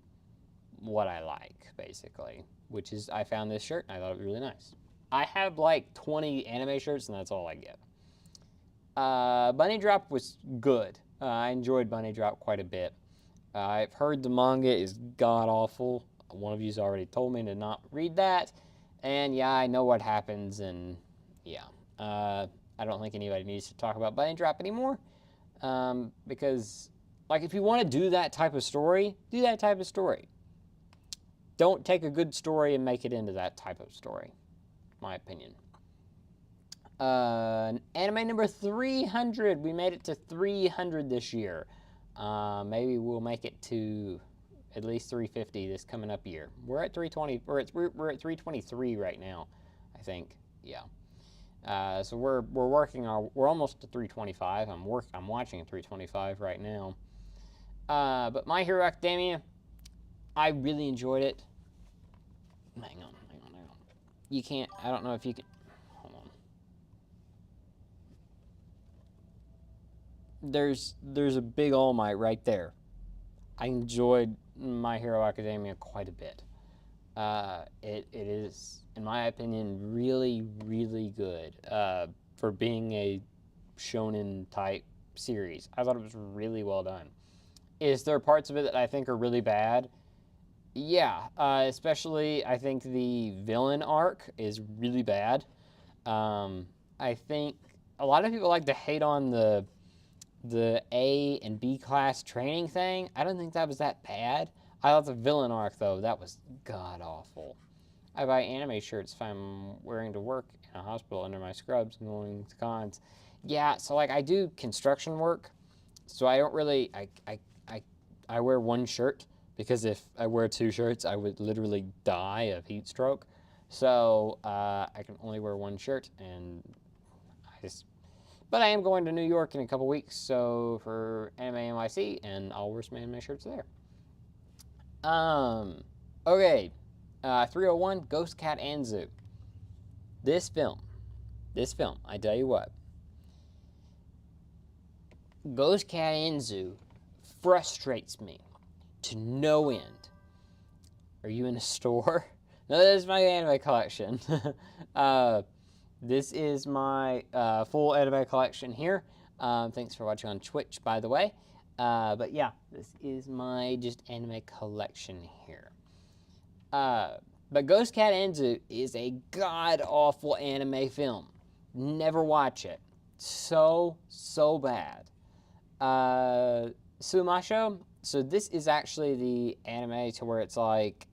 A: what I like, basically, which is I found this shirt and I thought it was really nice. I have like 20 anime shirts and that's all I get. Bunny Drop was good. I enjoyed Bunny Drop quite a bit. I've heard the manga is god awful. One of you's already told me to not read that. And yeah, I know what happens, and yeah. I don't think anybody needs to talk about Bunny Drop anymore. Because, like, if you want to do that type of story, do that type of story. Don't take a good story and make it into that type of story, my opinion. Anime number 300. We made it to 300 this year. Maybe we'll make it to at least 350 this coming up year. We're at 320. We're at 323 right now, I think. Yeah. So we're working on. We're almost to 325. I'm watching at 325 right now. But My Hero Academia, I really enjoyed it. Hang on. You can't. I don't know if you can. Hold on. There's a big All Might right there. I enjoyed My Hero Academia quite a bit. It is, in my opinion, really, really good for being a shonen type series. I thought it was really well done. Is there parts of it that I think are really bad? Yeah, especially I think the villain arc is really bad. I think a lot of people like to hate on the A and B class training thing. I don't think that was that bad. I thought the villain arc though, that was god awful. I buy anime shirts if I'm wearing to work in a hospital under my scrubs and going to cons. Yeah, so like I do construction work, so I don't really I wear one shirt because if I wear two shirts, I would literally die of heat stroke. So I can only wear one shirt, and I just. But I am going to New York in a couple weeks, so for Anime NYC, and I'll wear some anime shirts there. Okay, 301 Ghost Cat Anzu. This film, I tell you what, Ghost Cat Anzu frustrates me to no end. Are you in a store? No, this is my anime collection. This is my full anime collection here. Thanks for watching on Twitch, by the way. But yeah, this is my just anime collection here. But Ghost Cat Anzu is a god awful anime film. Never watch it. So bad. Sumasho. So this is actually the anime to where it's like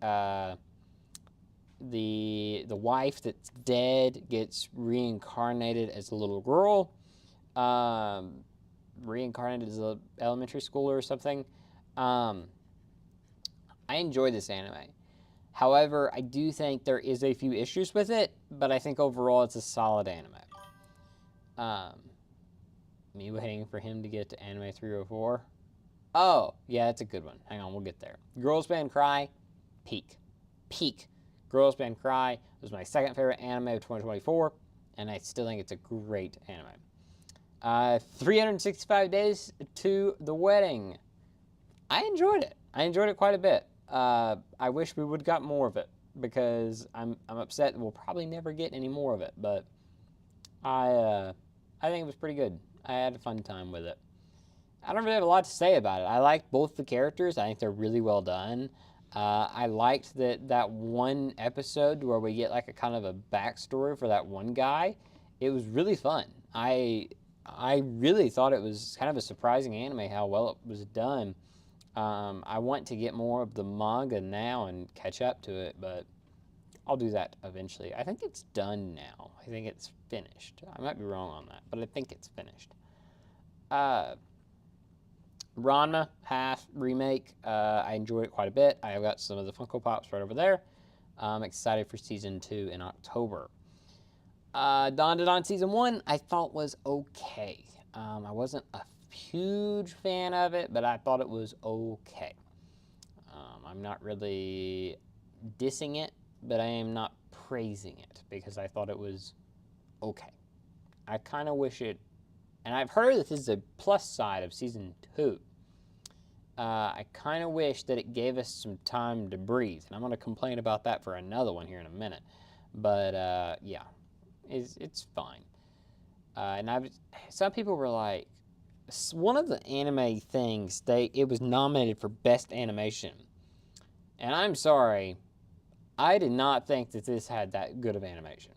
A: the wife that's dead gets reincarnated as a little girl, reincarnated as an elementary schooler or something. I enjoy this anime. However, I do think there is a few issues with it, but I think overall it's a solid anime. Me waiting for him to get to anime 304. Oh, yeah, that's a good one. Hang on, we'll get there. Girls Band Cry, peak. Girls Band Cry was my second favorite anime of 2024, and I still think it's a great anime. 365 Days to the Wedding. I enjoyed it. I enjoyed it quite a bit. I wish we would have got more of it because I'm upset that we'll probably never get any more of it. But I think it was pretty good. I had a fun time with it. I don't really have a lot to say about it. I like both the characters. I think they're really well done. I liked that one episode where we get like a kind of a backstory for that one guy. It was really fun. I really thought it was kind of a surprising anime how well it was done. I want to get more of the manga now and catch up to it, but I'll do that eventually. I think it's done now. I think it's finished. I might be wrong on that, but I think it's finished. Ranma half remake. I enjoyed it quite a bit. I've got some of the Funko Pops right over there. I'm excited for season 2 in October. Dawn to Dawn season 1 I thought was okay. I wasn't a huge fan of it, but I thought it was okay. I'm not really dissing it, but I am not praising it because I thought it was okay. I kind of wish it, and I've heard that this is a plus side of season 2. I kind of wish that it gave us some time to breathe, and I'm going to complain about that for another one here in a minute. But yeah, it's fine. And some people were like, one of the anime things it was nominated for best animation, and I'm sorry, I did not think that this had that good of animation.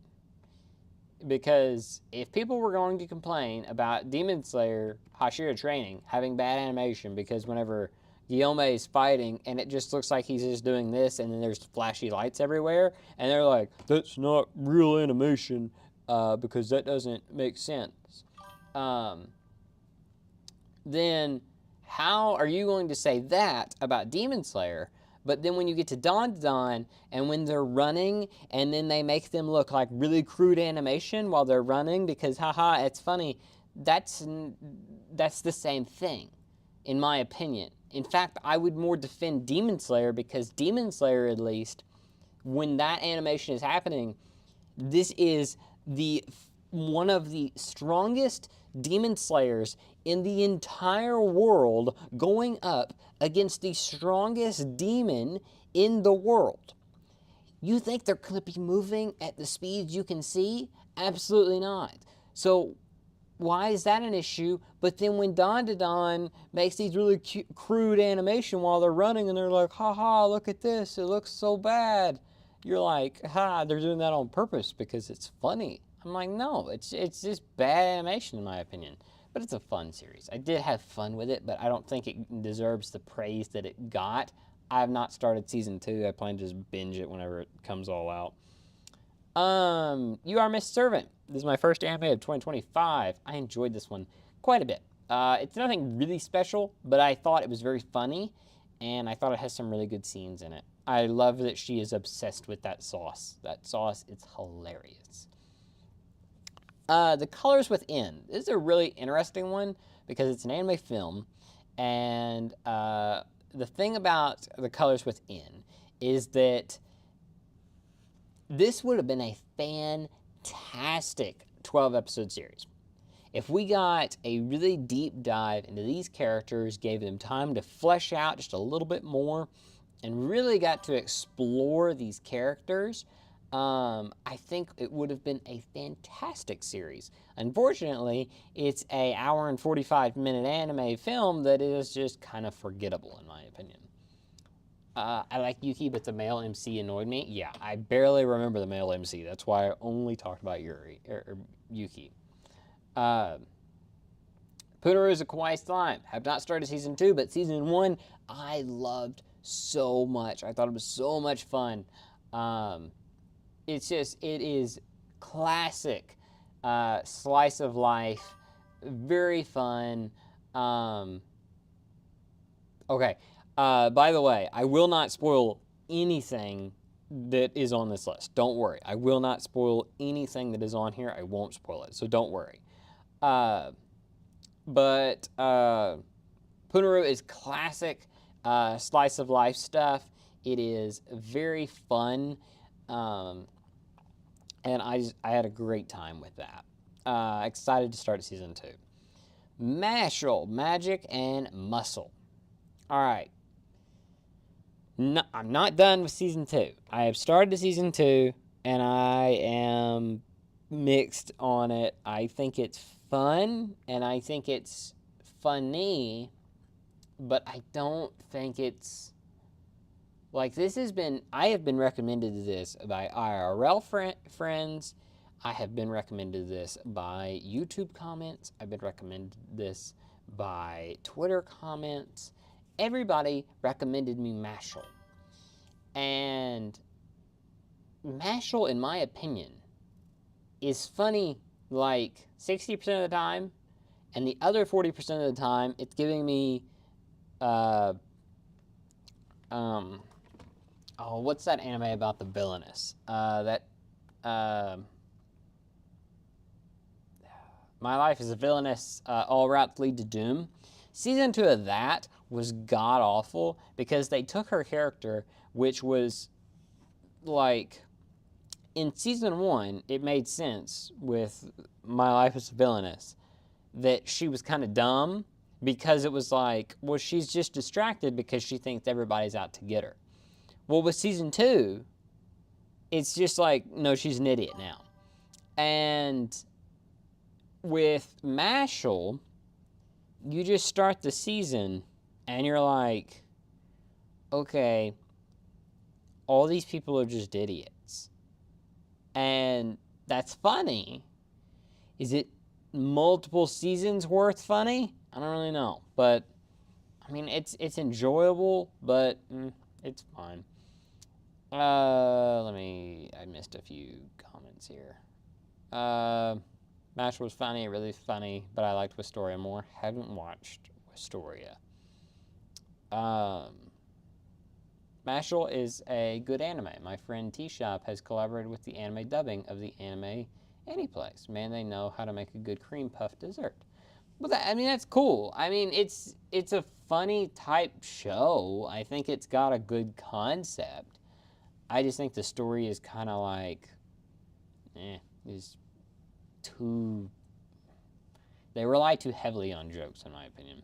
A: Because if people were going to complain about Demon Slayer Hashira Training having bad animation because whenever Guillaume is fighting and it just looks like he's just doing this and then there's flashy lights everywhere, and they're like, that's not real animation because that doesn't make sense. Then how are you going to say that about Demon Slayer? But then when you get to Dawn and when they're running and then they make them look like really crude animation while they're running because haha, it's funny, that's the same thing, in my opinion. In fact, I would more defend Demon Slayer because Demon Slayer, at least, when that animation is happening, this is one of the strongest demon slayers in the entire world going up against the strongest demon in the world. You think they're going to be moving at the speeds you can see? Absolutely not. So why is that an issue? But then when Dawn makes these really crude animation while they're running and they're like, haha, look at this, it looks so bad. You're like, they're doing that on purpose because it's funny. I'm like, no, it's just bad animation in my opinion. But it's a fun series. I did have fun with it, but I don't think it deserves the praise that it got. I have not started season 2. I plan to just binge it whenever it comes all out. You Are Miss Servant. This is my first anime of 2025. I enjoyed this one quite a bit. It's nothing really special, but I thought it was very funny, and I thought it has some really good scenes in it. I love that she is obsessed with that sauce. That sauce is hilarious. The Colors Within. This is a really interesting one because it's an anime film, and the thing about The Colors Within is that this would have been a fantastic 12-episode series. If we got a really deep dive into these characters, gave them time to flesh out just a little bit more, and really got to explore these characters, I think it would have been a fantastic series. Unfortunately, it's an hour and 45-minute anime film that is just kind of forgettable, in my opinion. I like Yuki, but the male MC annoyed me. Yeah, I barely remember the male MC. That's why I only talked about Yuki. Punaru's a Kawaii Slime. Have not started season 2, but season 1 I loved so much. I thought it was so much fun. It is classic slice of life, very fun. Okay. By the way, I will not spoil anything that is on this list. Don't worry. I will not spoil anything that is on here. I won't spoil it, so don't worry. But Punaru is classic slice of life stuff. It is very fun, and I had a great time with that. Excited to start season 2. Mashal, Magic and Muscle. All right. No, I'm not done with season 2. I have started season 2, and I am mixed on it. I think it's fun, and I think it's funny, but I don't think it's like I have been recommended this by IRL friends. I have been recommended this by YouTube comments. I've been recommended this by Twitter comments. Everybody recommended me Mashal. And Mashal, in my opinion, is funny like 60% of the time, and the other 40% of the time, it's giving me, what's that anime about the villainess? My My Life as a Villainess, All Routes Lead to Doom. Season 2 of that was god awful because they took her character, which was like, in season 1, it made sense with My Life as a Villainess that she was kind of dumb because it was like, well, she's just distracted because she thinks everybody's out to get her. Well, with season 2, it's just like, no, she's an idiot now. And with Mashal, you just start the season and you're like, okay, all these people are just idiots. And that's funny. Is it multiple seasons worth funny? I don't really know. But, I mean, it's enjoyable, but it's fine. I missed a few comments here. Mash was funny, really funny, but I liked Wistoria more. Haven't watched Wistoria. Mashal is a good anime. My friend T-Shop has collaborated with the anime dubbing of the anime Anyplace. Man, they know how to make a good cream puff dessert. Well, that's cool. I mean, it's a funny type show. I think it's got a good concept. I just think the story is kind of like, is too. They rely too heavily on jokes, in my opinion.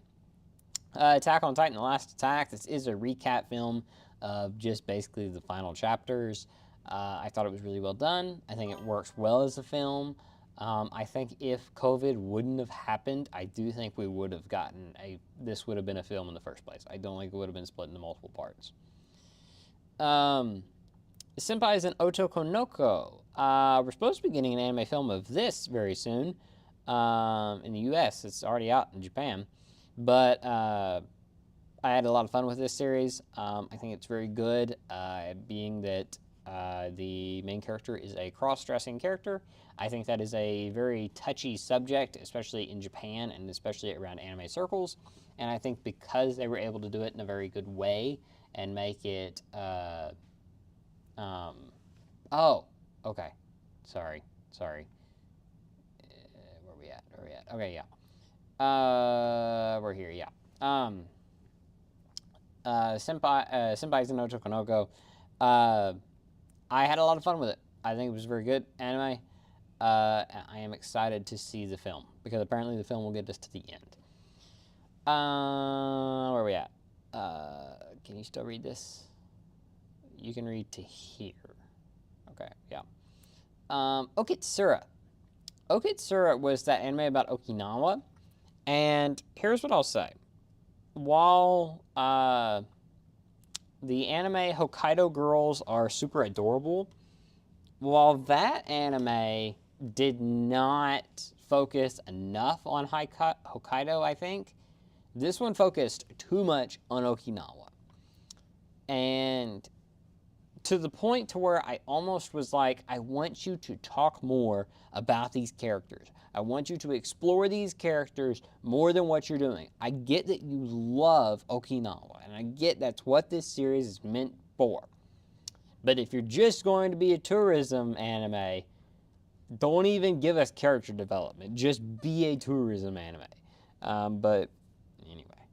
A: Attack on Titan: The Last Attack. This is a recap film of just basically the final chapters. I thought it was really well done. I think it works well as a film. I think if COVID wouldn't have happened, I do think we would have gotten this would have been a film in the first place. I don't think it would have been split into multiple parts. Senpai's in Otokonoko. We're supposed to be getting an anime film of this very soon. In the US, it's already out in Japan. But I had a lot of fun with this series. I think it's very good, being that the main character is a cross-dressing character. I think that is a very touchy subject, especially in Japan and especially around anime circles. And I think because they were able to do it in a very good way and make it... oh, okay. Sorry. Where we at? Okay, yeah. We're here, yeah. Senpai's in Otokonoko. I had a lot of fun with it. I think it was very good anime. I am excited to see the film because apparently the film will get us to the end. Where are we at? Can you still read this? You can read to here. Okay, yeah. Okitsura. Okitsura was that anime about Okinawa. And here's what I'll say. While the anime Hokkaido Girls are super adorable, while that anime did not focus enough on Hokkaido, I think, this one focused too much on Okinawa. And to the point to where I almost was like, I want you to talk more about these characters. I want you to explore these characters more than what you're doing. I get that you love Okinawa, and I get that's what this series is meant for. But if you're just going to be a tourism anime, don't even give us character development. Just be a tourism anime. But anyway,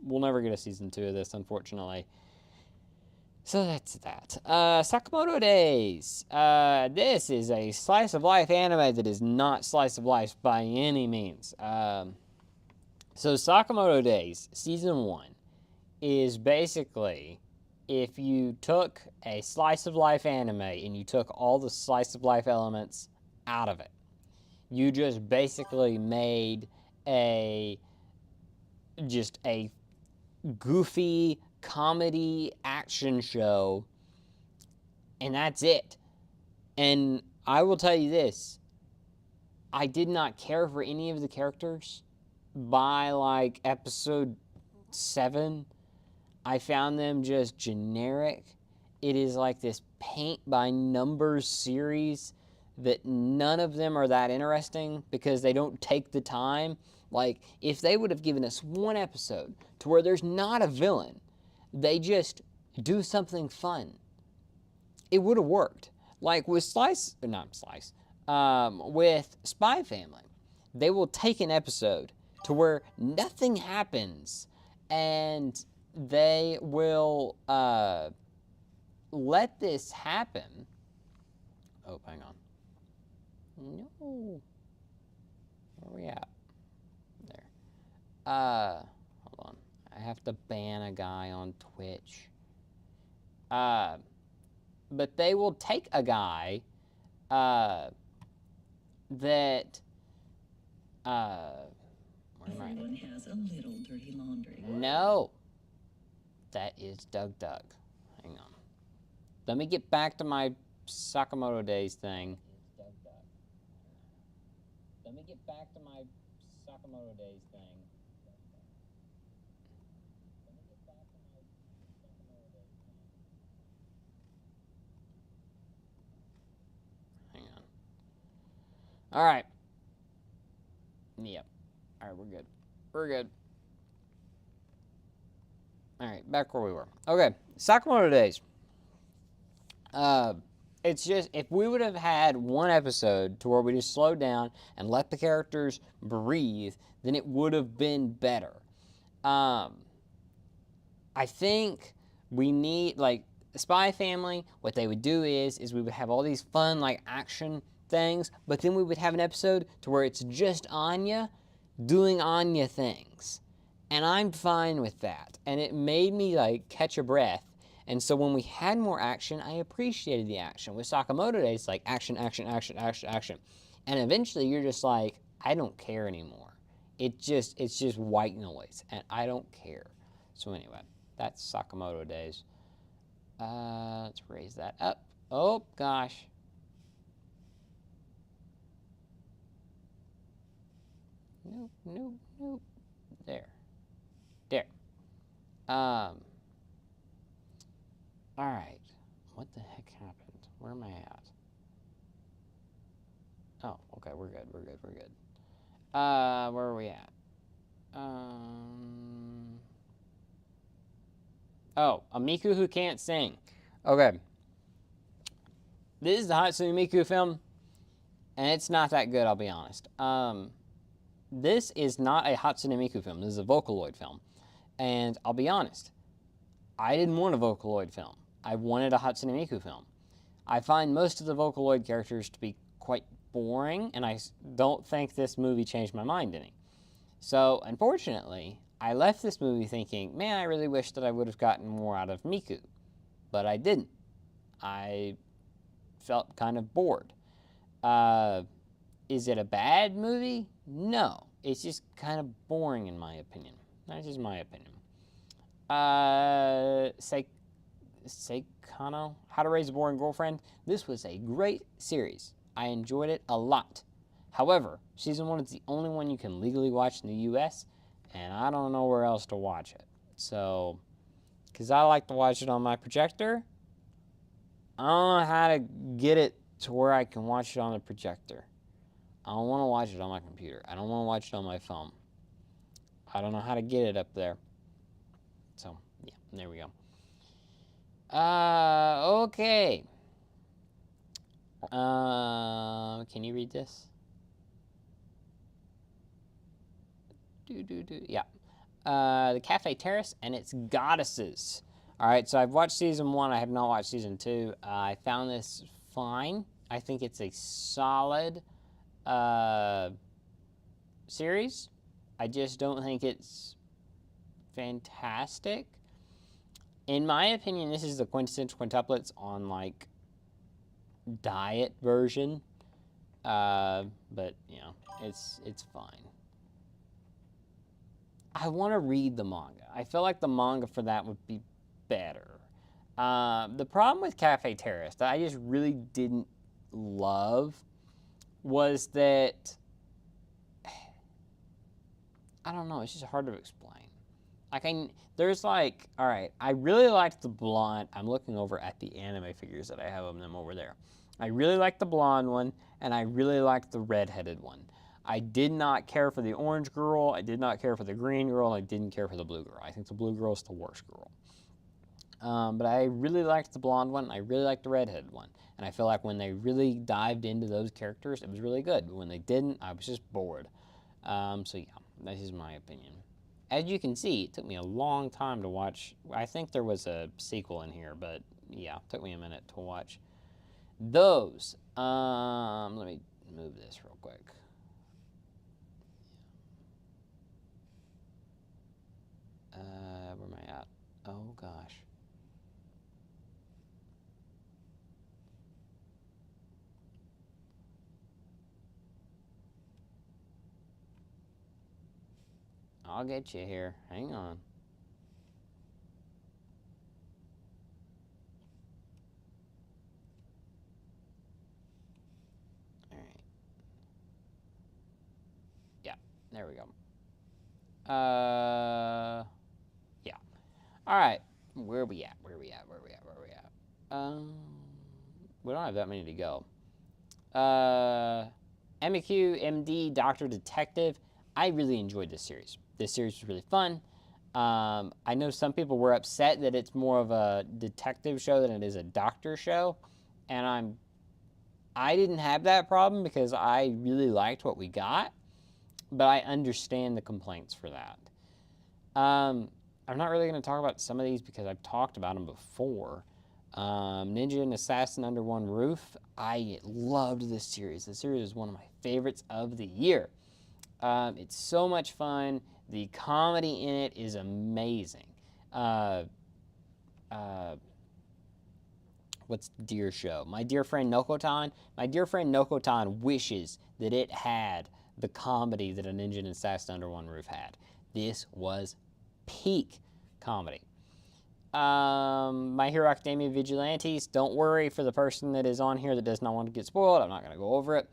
A: we'll never get a season 2 of this, unfortunately. So that's that. Sakamoto Days. This is a slice of life anime that is not slice of life by any means. So Sakamoto Days, season 1, is basically if you took a slice of life anime and you took all the slice of life elements out of it. You just basically made just a goofy comedy action show, and that's it. And I will tell you this, I did not care for any of the characters by like episode 7. I found them just generic. It is like this paint by numbers series that none of them are that interesting because they don't take the time. Like, if they would have given us one episode to where there's not a villain, they just do something fun, it would have worked. Like with With Spy Family, they will take an episode to where nothing happens, and they will let this happen. Oh, hang on. No. Where are we at? There. Hold on. I have to ban a guy on Twitch. But they will take a guy that where am I?
B: Everyone has a little dirty laundry.
A: No. That is Doug Doug. Hang on. Let me get back to my Sakamoto Days thing. Let me get back to my Sakamoto Days thing. Hang on. All right. Yep. All right, we're good. We're good. All right, back where we were. Okay, Sakamoto Days. It's just, if we would have had one episode to where we just slowed down and let the characters breathe, then it would have been better. I think we need, like, Spy Family, what they would do is we would have all these fun, like, action things, but then we would have an episode to where it's just Anya doing Anya things. And I'm fine with that. And it made me, like, catch a breath. And so when we had more action, I appreciated the action. With Sakamoto Days, it's like action, action, action, action, action. And eventually you're just like, I don't care anymore. It's just white noise, and I don't care. So anyway, that's Sakamoto Days. Let's raise that up. Oh, gosh. Nope, nope, nope. There. There. All right. What the heck happened? Where am I at? Oh, okay, we're good, we're good, we're good. Where are we at? Oh, a Miku who can't sing. Okay. This is the Hatsune Miku film, and it's not that good, I'll be honest. This is not a Hatsune Miku film. This is a Vocaloid film. And I'll be honest, I didn't want a Vocaloid film. I wanted a Hatsune Miku film. I find most of the Vocaloid characters to be quite boring, and I don't think this movie changed my mind any. So, unfortunately, I left this movie thinking, man, I really wish that I would have gotten more out of Miku. But I didn't. I felt kind of bored. Is it a bad movie? No. It's just kind of boring in my opinion. That's just my opinion. Seikano, How to Raise a Boring Girlfriend. This was a great series. I enjoyed it a lot. However, season 1 is the only one you can legally watch in the US, and I don't know where else to watch it. So, because I like to watch it on my projector, I don't know how to get it to where I can watch it on the projector. I don't want to watch it on my computer. I don't want to watch it on my phone. I don't know how to get it up there. So, yeah, there we go. Okay. Can you read this? Yeah. The Cafe Terrace and its goddesses. All right, so I've watched season 1. I have not watched season 2. I found this fine. I think it's a solid series. I just don't think it's fantastic. In my opinion, this is the quintessential quintuplets on, like, diet version. But, you know, it's fine. I want to read the manga. I feel like the manga for that would be better. The problem with Cafe Terrace that I just really didn't love was that, I don't know, it's just hard to explain. Like, there's like, all right, I really liked the blonde. I'm looking over at the anime figures that I have of them over there. I really liked the blonde one, and I really liked the redheaded one. I did not care for the orange girl. I did not care for the green girl. I didn't care for the blue girl. I think the blue girl is the worst girl. But I really liked the blonde one. I really liked the redheaded one. And I feel like when they really dived into those characters, it was really good. But when they didn't, I was just bored. So yeah, that is my opinion. As you can see, it took me a long time to watch. I think there was a sequel in here, but yeah, it took me a minute to watch those. Let me move this real quick. Where am I at? Oh gosh. I'll get you here. Hang on. All right. Yeah, there we go. Yeah. All right. Where are we at? Where are we at? Where are we at? Where are we at? We don't have that many to go. MEQ, MD, Doctor Detective. I really enjoyed this series. This series was really fun. I know some people were upset that it's more of a detective show than it is a doctor show, and I didn't have that problem because I really liked what we got, but I understand the complaints for that. I'm not really going to talk about some of these because I've talked about them before. Ninja and Assassin Under One Roof. I loved this series. This series is one of my favorites of the year. It's so much fun. The comedy in it is amazing. What's Deer Show? My Dear Friend Nokotan. My Dear Friend Nokotan wishes that it had the comedy that a Ninja and Assassin Under One Roof had. This was peak comedy. My Hero Academia Vigilantes. Don't worry for the person that is on here that does not want to get spoiled. I'm not going to go over it.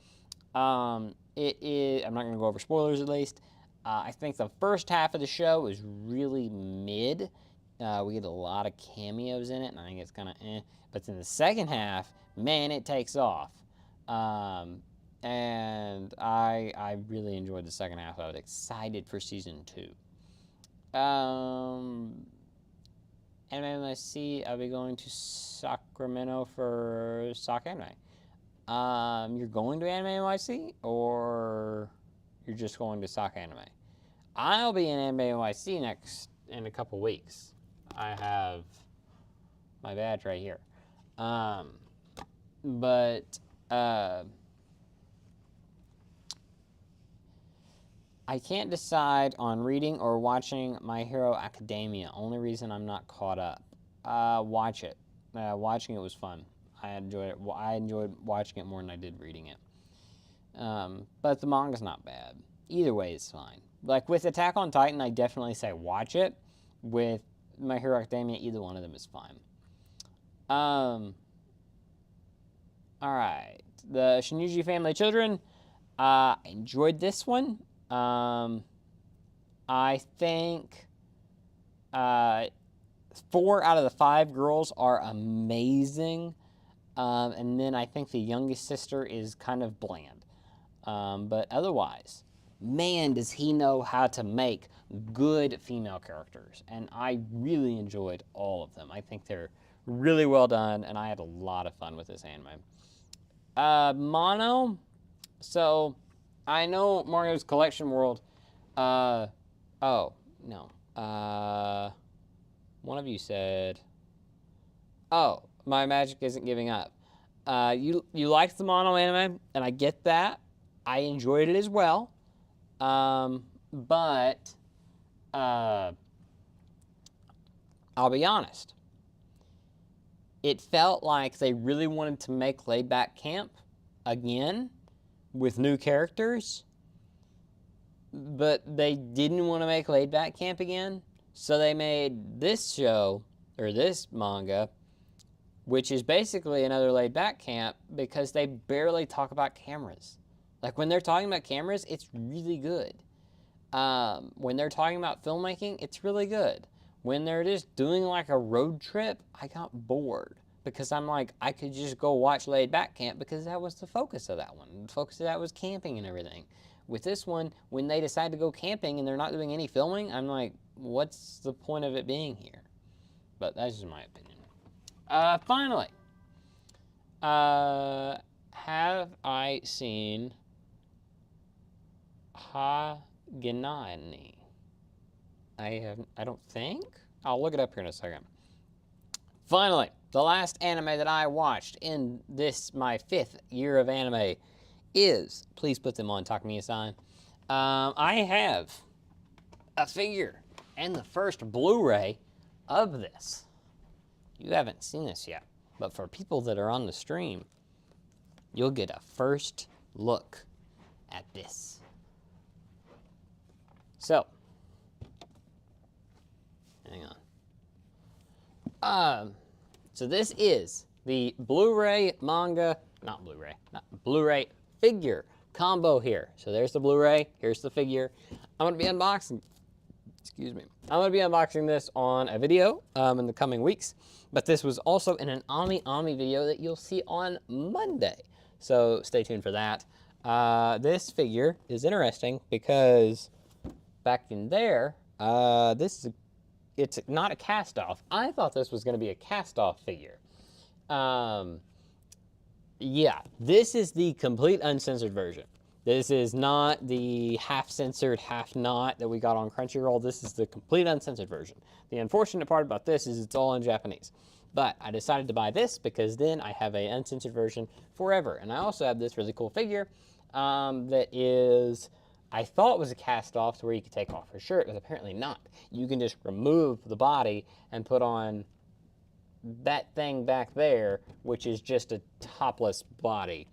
A: I'm not going to go over spoilers at least. I think the first half of the show is really mid. We get a lot of cameos in it, and I think it's kind of eh. But then the second half, man, it takes off. And I really enjoyed the second half. I was excited for season 2. Anime Must See, I'll be going to Sacramento for Sock Anime. You're going to Anime NYC, or you're just going to Sock Anime? I'll be in Anime NYC next in a couple weeks. I have my badge right here. But I can't decide on reading or watching My Hero Academia. Only reason I'm not caught up. Watch it. Watching it was fun. I enjoyed it. I enjoyed watching it more than I did reading it. But the manga's not bad. Either way is fine. Like with Attack on Titan, I definitely say watch it. With My Hero Academia, either one of them is fine. All right. The Shinjuji Family Children. I enjoyed this one. I think 4 out of the 5 girls are amazing. And then I think the youngest sister is kind of bland. But otherwise, man, does he know how to make good female characters. And I really enjoyed all of them. I think they're really well done, and I had a lot of fun with this anime. Mono. So, I know Mario's Collection World. Oh, no. One of you said, oh, my magic isn't giving up. You liked the mono anime, and I get that. I enjoyed it as well. But I'll be honest. It felt like they really wanted to make Laid Back Camp again with new characters, but they didn't want to make Laid Back Camp again, so they made this show, or this manga, which is basically another Laid Back Camp because they barely talk about cameras. Like when they're talking about cameras, it's really good. When they're talking about filmmaking, it's really good. When they're just doing like a road trip, I got bored because I'm like, I could just go watch Laid Back Camp because that was the focus of that one. The focus of that was camping and everything. With this one, when they decide to go camping and they're not doing any filming, I'm like, what's the point of it being here? but that's just my opinion. Finally, have I seen Hagenani? I don't think. I'll look it up here in a second. Finally, the last anime that I watched in this, my 5th year of anime, is, please put them on Takamiya-san. I have a figure and the first Blu-ray of this. You haven't seen this yet, but for people that are on the stream, you'll get a first look at this. So, hang on. So this is the Blu-ray Blu-ray figure combo here. So there's the Blu-ray, here's the figure. I'm gonna be unboxing, I'm gonna be unboxing this on a video in the coming weeks, but this was also in an Ami video that you'll see on Monday. So stay tuned for that. This figure is interesting because back in there, it's not a cast-off. I thought this was going to be a cast-off figure. Yeah, this is the complete uncensored version. This is not the half-censored, half-not that we got on Crunchyroll. This is the complete uncensored version. The unfortunate part about this is it's all in Japanese. But I decided to buy this because then I have an uncensored version forever. And I also have this really cool figure that is... I thought it was a cast-off to where you could take off her shirt, but apparently not. You can just remove the body and put on that thing back there, which is just a topless body.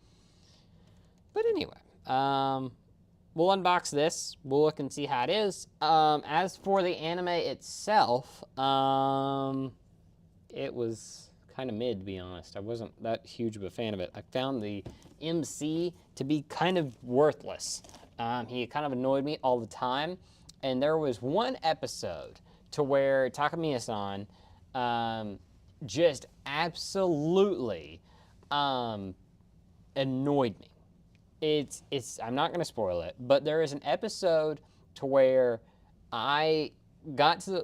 A: But anyway, we'll unbox this. We'll look and see how it is. As for the anime itself, it was kind of mid, to be honest. I wasn't that huge of a fan of it. I found the MC to be kind of worthless. He kind of annoyed me all the time. And there was one episode to where Takamiya-san just absolutely annoyed me. I'm not going to spoil it, but there is an episode to where I got to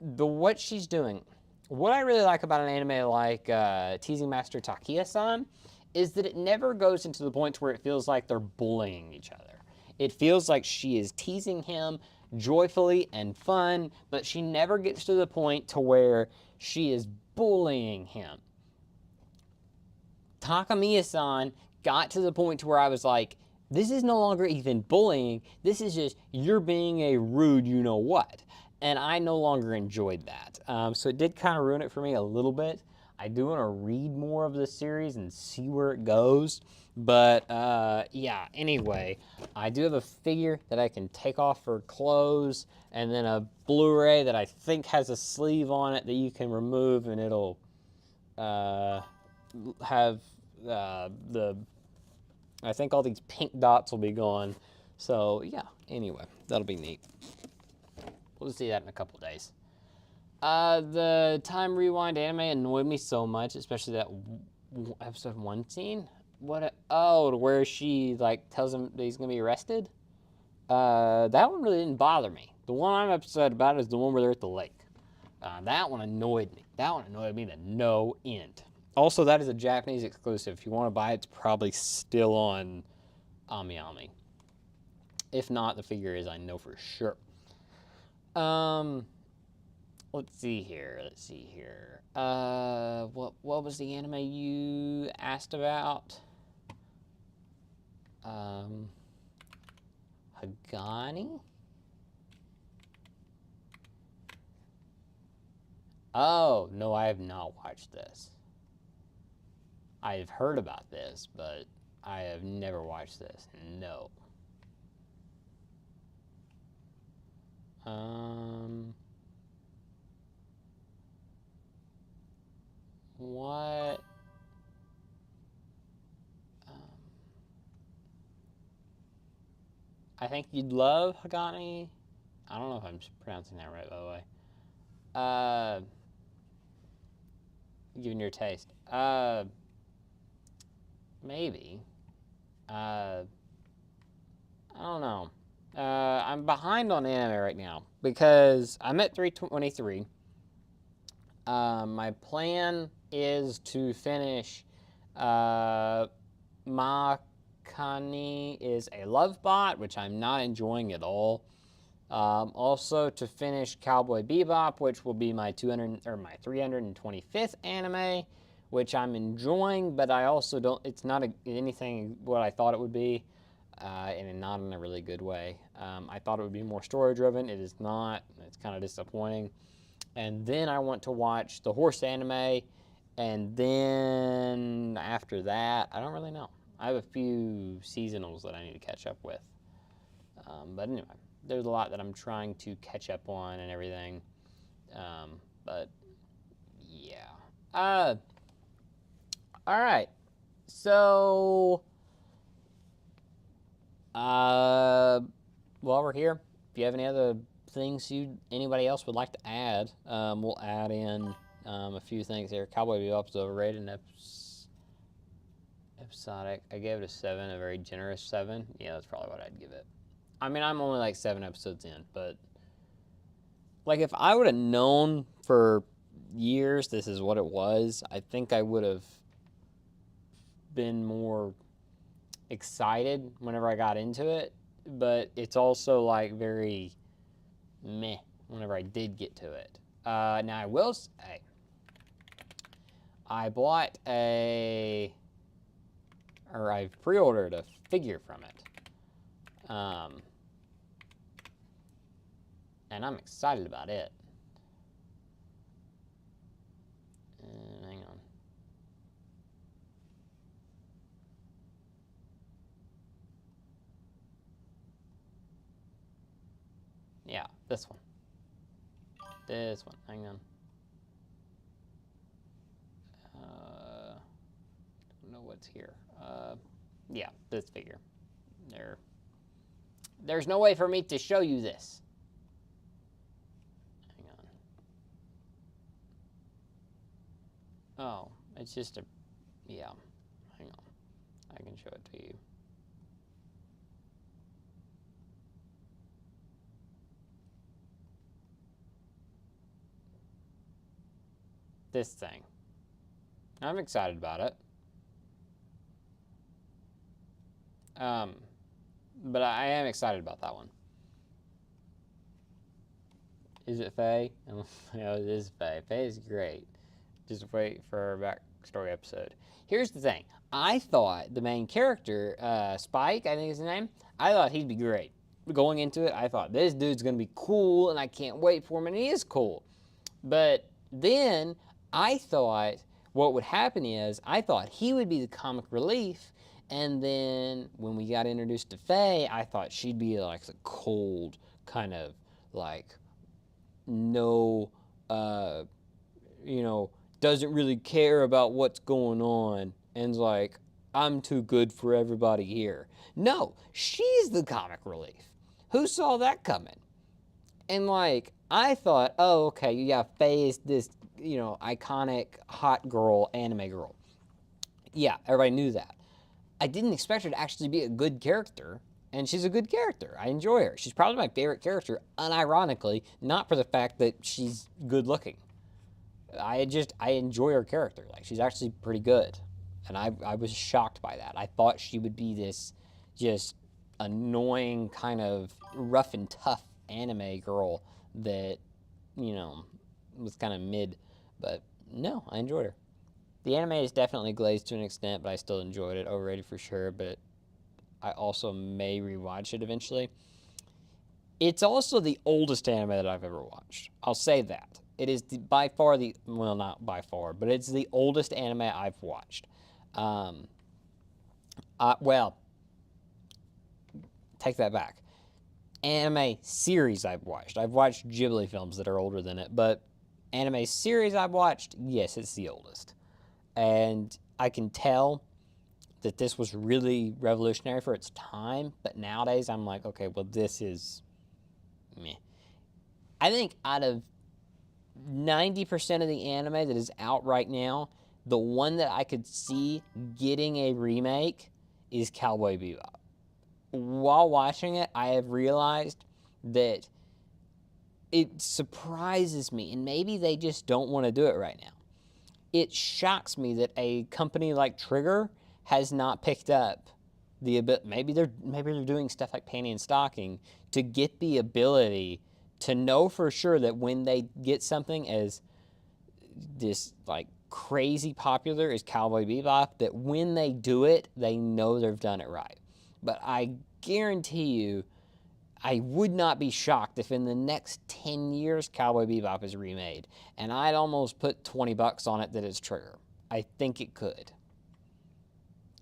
A: what she's doing. What I really like about an anime like Teasing Master Takiya-san is that it never goes into the point where it feels like they're bullying each other. It feels like she is teasing him joyfully and fun, but she never gets to the point to where she is bullying him. Takamiya-san got to the point to where I was like, this is no longer even bullying, this is just, you're being a rude you-know-what. And I no longer enjoyed that. So it did kind of ruin it for me a little bit. I do want to read more of this series and see where it goes. But yeah, anyway, I do have a figure that I can take off for clothes, and then a Blu-ray that I think has a sleeve on it that you can remove, and it'll have I think all these pink dots will be gone. So yeah, anyway, that'll be neat. We'll see that in a couple days. The time rewind anime annoyed me so much, especially that episode 1 scene. To where she tells him that he's gonna be arrested. That one really didn't bother me. The one I'm upset about is the one where they're at the lake. That one annoyed me. That one annoyed me to no end. Also, that is a Japanese exclusive. If you want to buy it, it's probably still on Ami. If not, the figure is, I know for sure. Let's see here. What was the anime you asked about? Hagani? Oh, no, I have not watched this. I have heard about this, but I have never watched this. No. What? I think you'd love Hagani. I don't know if I'm pronouncing that right, by the way. Given your taste. Maybe. I don't know. I'm behind on anime right now because I'm at 323. My plan is to finish Makani is a love bot, which I'm not enjoying at all. Also to finish Cowboy Bebop, which will be my 325th anime, which I'm enjoying, but I also don't. It's not anything what I thought it would be, and not in a really good way. I thought it would be more story driven. It is not. It's kind of disappointing. And then I want to watch the horse anime, and then after that, I don't really know. I have a few seasonals that I need to catch up with. But anyway, there's a lot that I'm trying to catch up on and everything. But yeah. All right. So, while we're here, if you have any other things anybody else would like to add, we'll add in a few things here. Cowboy Bebop's overrated and episodic. I gave it a 7, a very generous 7. Yeah, that's probably what I'd give it. I mean, I'm only like 7 episodes in, but like if I would have known for years this is what it was, I think I would have been more excited whenever I got into it. But it's also like very meh whenever I did get to it. Now I will say, I bought I pre-ordered a figure from it. And I'm excited about it. Hang on. Yeah, this one. This one. Hang on. Don't know what's here. Yeah, this figure. There's no way for me to show you this. Hang on. Oh, it's just a. Yeah. Hang on. I can show it to you. This thing. I'm excited about it. But I am excited about that one. Is it Faye? Yeah, it is Faye. Faye is great. Just wait for our backstory episode. Here's the thing. I thought the main character, Spike, I think is his name, I thought he'd be great. Going into it, I thought this dude's gonna be cool and I can't wait for him, and he is cool. But then I thought what would happen is I thought he would be the comic relief, and then when we got introduced to Faye, I thought she'd be like the cold kind of like no, you know, doesn't really care about what's going on and's like, I'm too good for everybody here. No, she's the comic relief. Who saw that coming? And like, I thought, oh, okay, yeah, Faye is this, iconic hot girl, anime girl. Yeah, everybody knew that. I didn't expect her to actually be a good character, and she's a good character. I enjoy her. She's probably my favorite character, unironically, not for the fact that she's good looking. I enjoy her character. Like, she's actually pretty good. And I was shocked by that. I thought she would be this just annoying, kind of rough and tough anime girl that, was kind of mid. But no, I enjoyed her. The anime is definitely glazed to an extent, but I still enjoyed it. Overrated for sure, but I also may rewatch it eventually. It's also the oldest anime that I've ever watched. I'll say that. It is by far well, not by far, but it's the oldest anime I've watched. Well, take that back. Anime series I've watched. I've watched Ghibli films that are older than it, but anime series I've watched, yes, it's the oldest. And I can tell that this was really revolutionary for its time, but nowadays I'm like, okay, well, this is meh. I think out of 90% of the anime that is out right now, the one that I could see getting a remake is Cowboy Bebop. While watching it, I have realized that it surprises me, and maybe they just don't want to do it right now. It shocks me that a company like Trigger has not picked up maybe they're doing stuff like panty and stocking to get the ability to know for sure that when they get something as this like crazy popular as Cowboy Bebop, that when they do it, they know they've done it right. But I guarantee you, I would not be shocked if in the next 10 years Cowboy Bebop is remade. And I'd almost put $20 on it that it's Trigger. I think it could.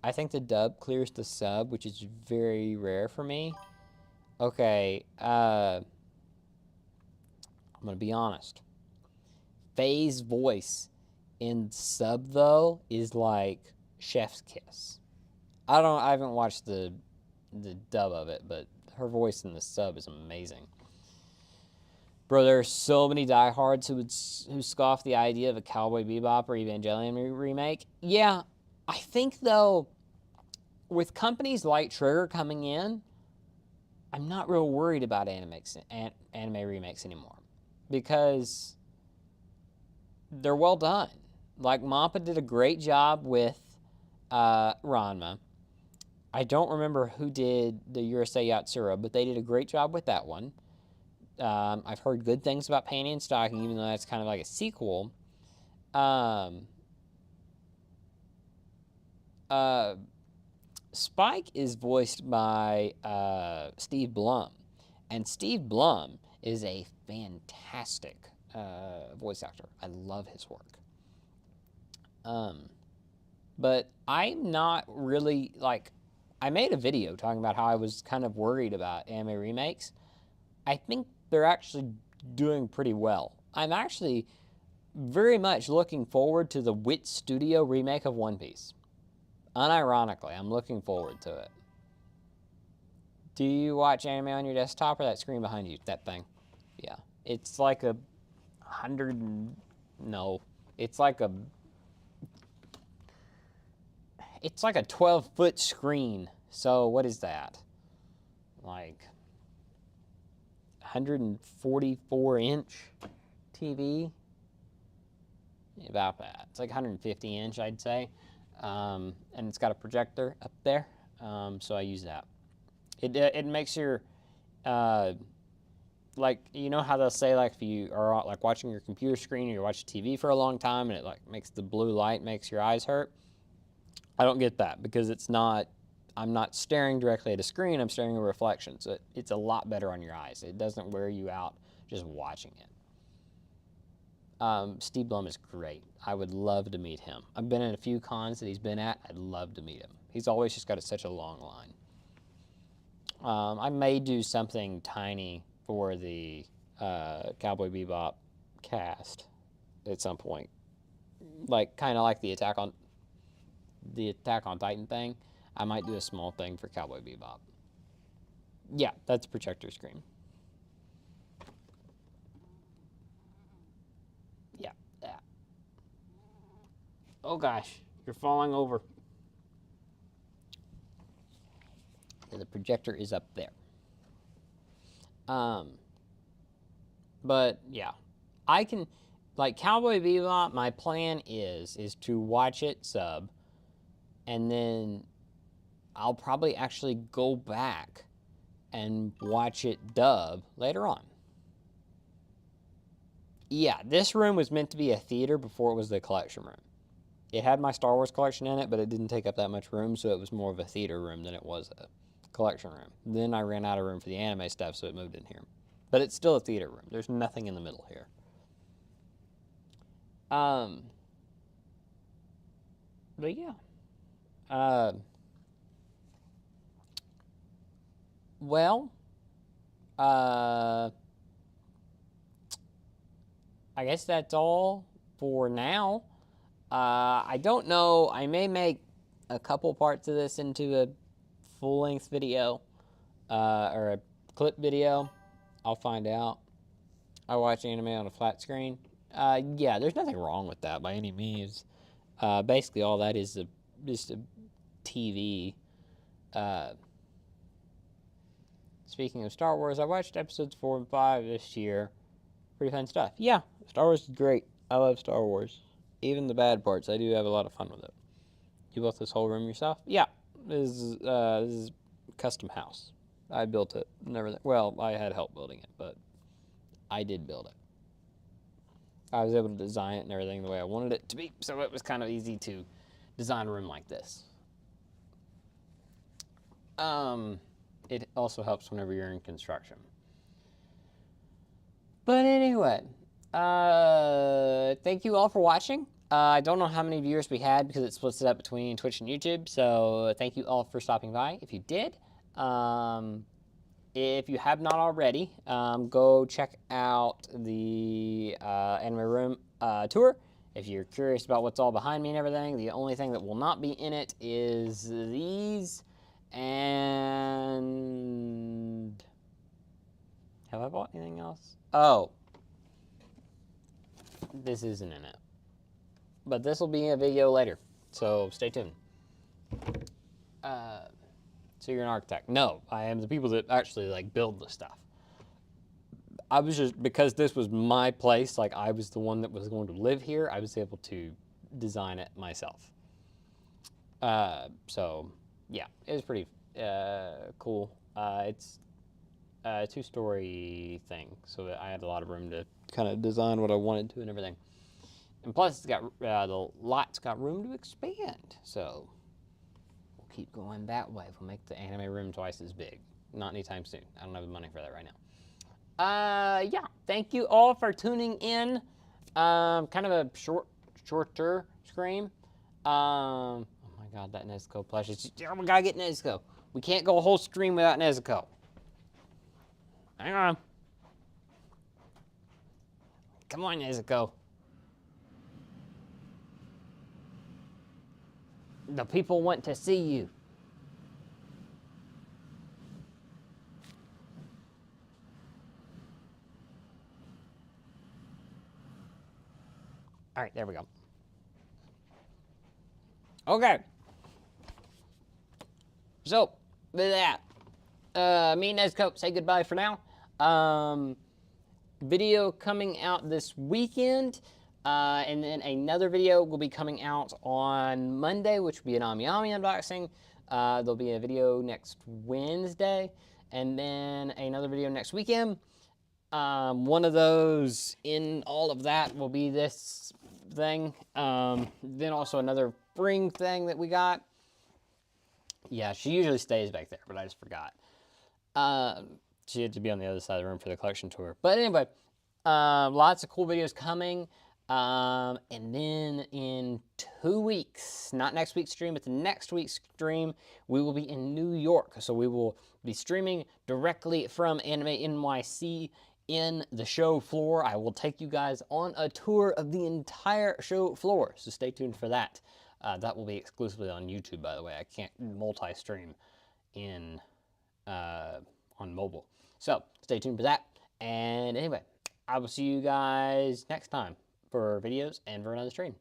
A: I think the dub clears the sub, which is very rare for me. Okay, I'm going to be honest. Faye's voice in sub, though, is like chef's kiss. I haven't watched the dub of it, but her voice in the sub is amazing. Bro, there are so many diehards who scoff the idea of a Cowboy Bebop or Evangelion remake. Yeah, I think though, with companies like Trigger coming in, I'm not real worried about anime remakes anymore because they're well done. Like Mappa did a great job with Ranma. I don't remember who did the Urusei Yatsura, but they did a great job with that one. I've heard good things about Panty and Stocking, even though that's kind of like a sequel. Spike is voiced by Steve Blum, and Steve Blum is a fantastic voice actor. I love his work. But I'm not really like. I made a video talking about how I was kind of worried about anime remakes. I think they're actually doing pretty well. I'm actually very much looking forward to the Wit Studio remake of One Piece. Unironically, I'm looking forward to it. Do you watch anime on your desktop or that screen behind you? That thing. Yeah. It's like a hundred. No. It's like a. It's like a 12-foot screen. So what is that? Like 144-inch TV? About that. It's like 150-inch, I'd say. And it's got a projector up there. So I use that. It makes your like, you know how they'll say like if you are like watching your computer screen or you're watching TV for a long time and it like makes the blue light makes your eyes hurt. I don't get that because I'm not staring directly at a screen, I'm staring at a reflection. So it's a lot better on your eyes. It doesn't wear you out just watching it. Steve Blum is great. I would love to meet him. I've been at a few cons that he's been at. I'd love to meet him. He's always just got such a long line. I may do something tiny for the Cowboy Bebop cast at some point, like kind of like the Attack on Titan thing. I might do a small thing for Cowboy Bebop. Yeah, that's a projector screen. Yeah, that. Oh gosh, you're falling over. And the projector is up there. But yeah, I can like Cowboy Bebop. My plan is to watch it sub, and then I'll probably actually go back and watch it dub later on. Yeah, this room was meant to be a theater before it was the collection room. It had my Star Wars collection in it, but it didn't take up that much room, so it was more of a theater room than it was a collection room. Then I ran out of room for the anime stuff, so it moved in here. But it's still a theater room. There's nothing in the middle here. But yeah. Well, I guess that's all for now. I don't know. I may make a couple parts of this into a full-length video or a clip video. I'll find out. I watch anime on a flat screen. Yeah, there's nothing wrong with that by any means. Basically, all that is just a TV. Speaking of Star Wars, I watched episodes 4 and 5 this year. pretty fun stuff. Yeah, Star Wars is great. I love Star Wars. Even the bad parts, I do have a lot of fun with it. You built this whole room yourself? Yeah, this is custom house. I built it and everything. Well, I had help building it, but I did build it. I was able to design it and everything the way I wanted it to be, so it was kind of easy to design a room like this. It also helps whenever you're in construction. But anyway, thank you all for watching. I don't know how many viewers we had because it splits it up between Twitch and YouTube. So thank you all for stopping by. If you did, if you have not already, go check out the Anime Room tour. If you're curious about what's all behind me and everything, the only thing that will not be in it is these. And have I bought anything else? Oh, this isn't in it. But this will be a video later, so stay tuned. So you're an architect? No, I am the people that actually like build the stuff. I was just, because this was my place, like I was the one that was going to live here, I was able to design it myself. So yeah, it was pretty cool. It's a 2-story thing, so that I had a lot of room to kind of design what I wanted to and everything. And plus, it's got the lot's got room to expand, so we'll keep going that way. We'll make the anime room twice as big. Not anytime soon. I don't have the money for that right now. Yeah, thank you all for tuning in. Kind of a shorter stream. Oh my god, that Nezuko plush. Oh, we gotta get Nezuko. We can't go a whole stream without Nezuko. Hang on. Come on, Nezuko. The people want to see you. All right, there we go. Okay. So, with that, me and Nezuko say goodbye for now. Video coming out this weekend, and then another video will be coming out on Monday, which will be an Ami unboxing. There'll be a video next Wednesday, and then another video next weekend. One of those in all of that will be this thing. Then also another spring thing that we got. Yeah, she usually stays back there, but I just forgot. She had to be on the other side of the room for the collection tour. But anyway, lots of cool videos coming. And then in 2 weeks, not next week's stream, but the next week's stream, we will be in New York. So we will be streaming directly from Anime NYC in the show floor. I will take you guys on a tour of the entire show floor. So stay tuned for that. That will be exclusively on YouTube, by the way. I can't multi-stream in on mobile. So stay tuned for that. And anyway, I will see you guys next time for videos and for another stream.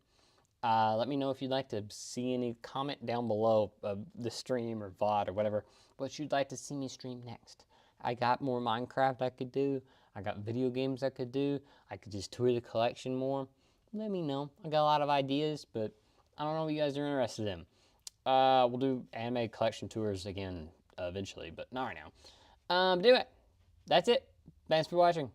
A: Let me know if you'd like to see any comment down below of the stream or VOD or whatever, what you'd like to see me stream next. I got more Minecraft I could do. I got video games I could do. I could just tour the collection more. Let me know. I got a lot of ideas, but I don't know what you guys are interested in. We'll do anime collection tours again eventually, but not right now. Do it. That's it. Thanks for watching.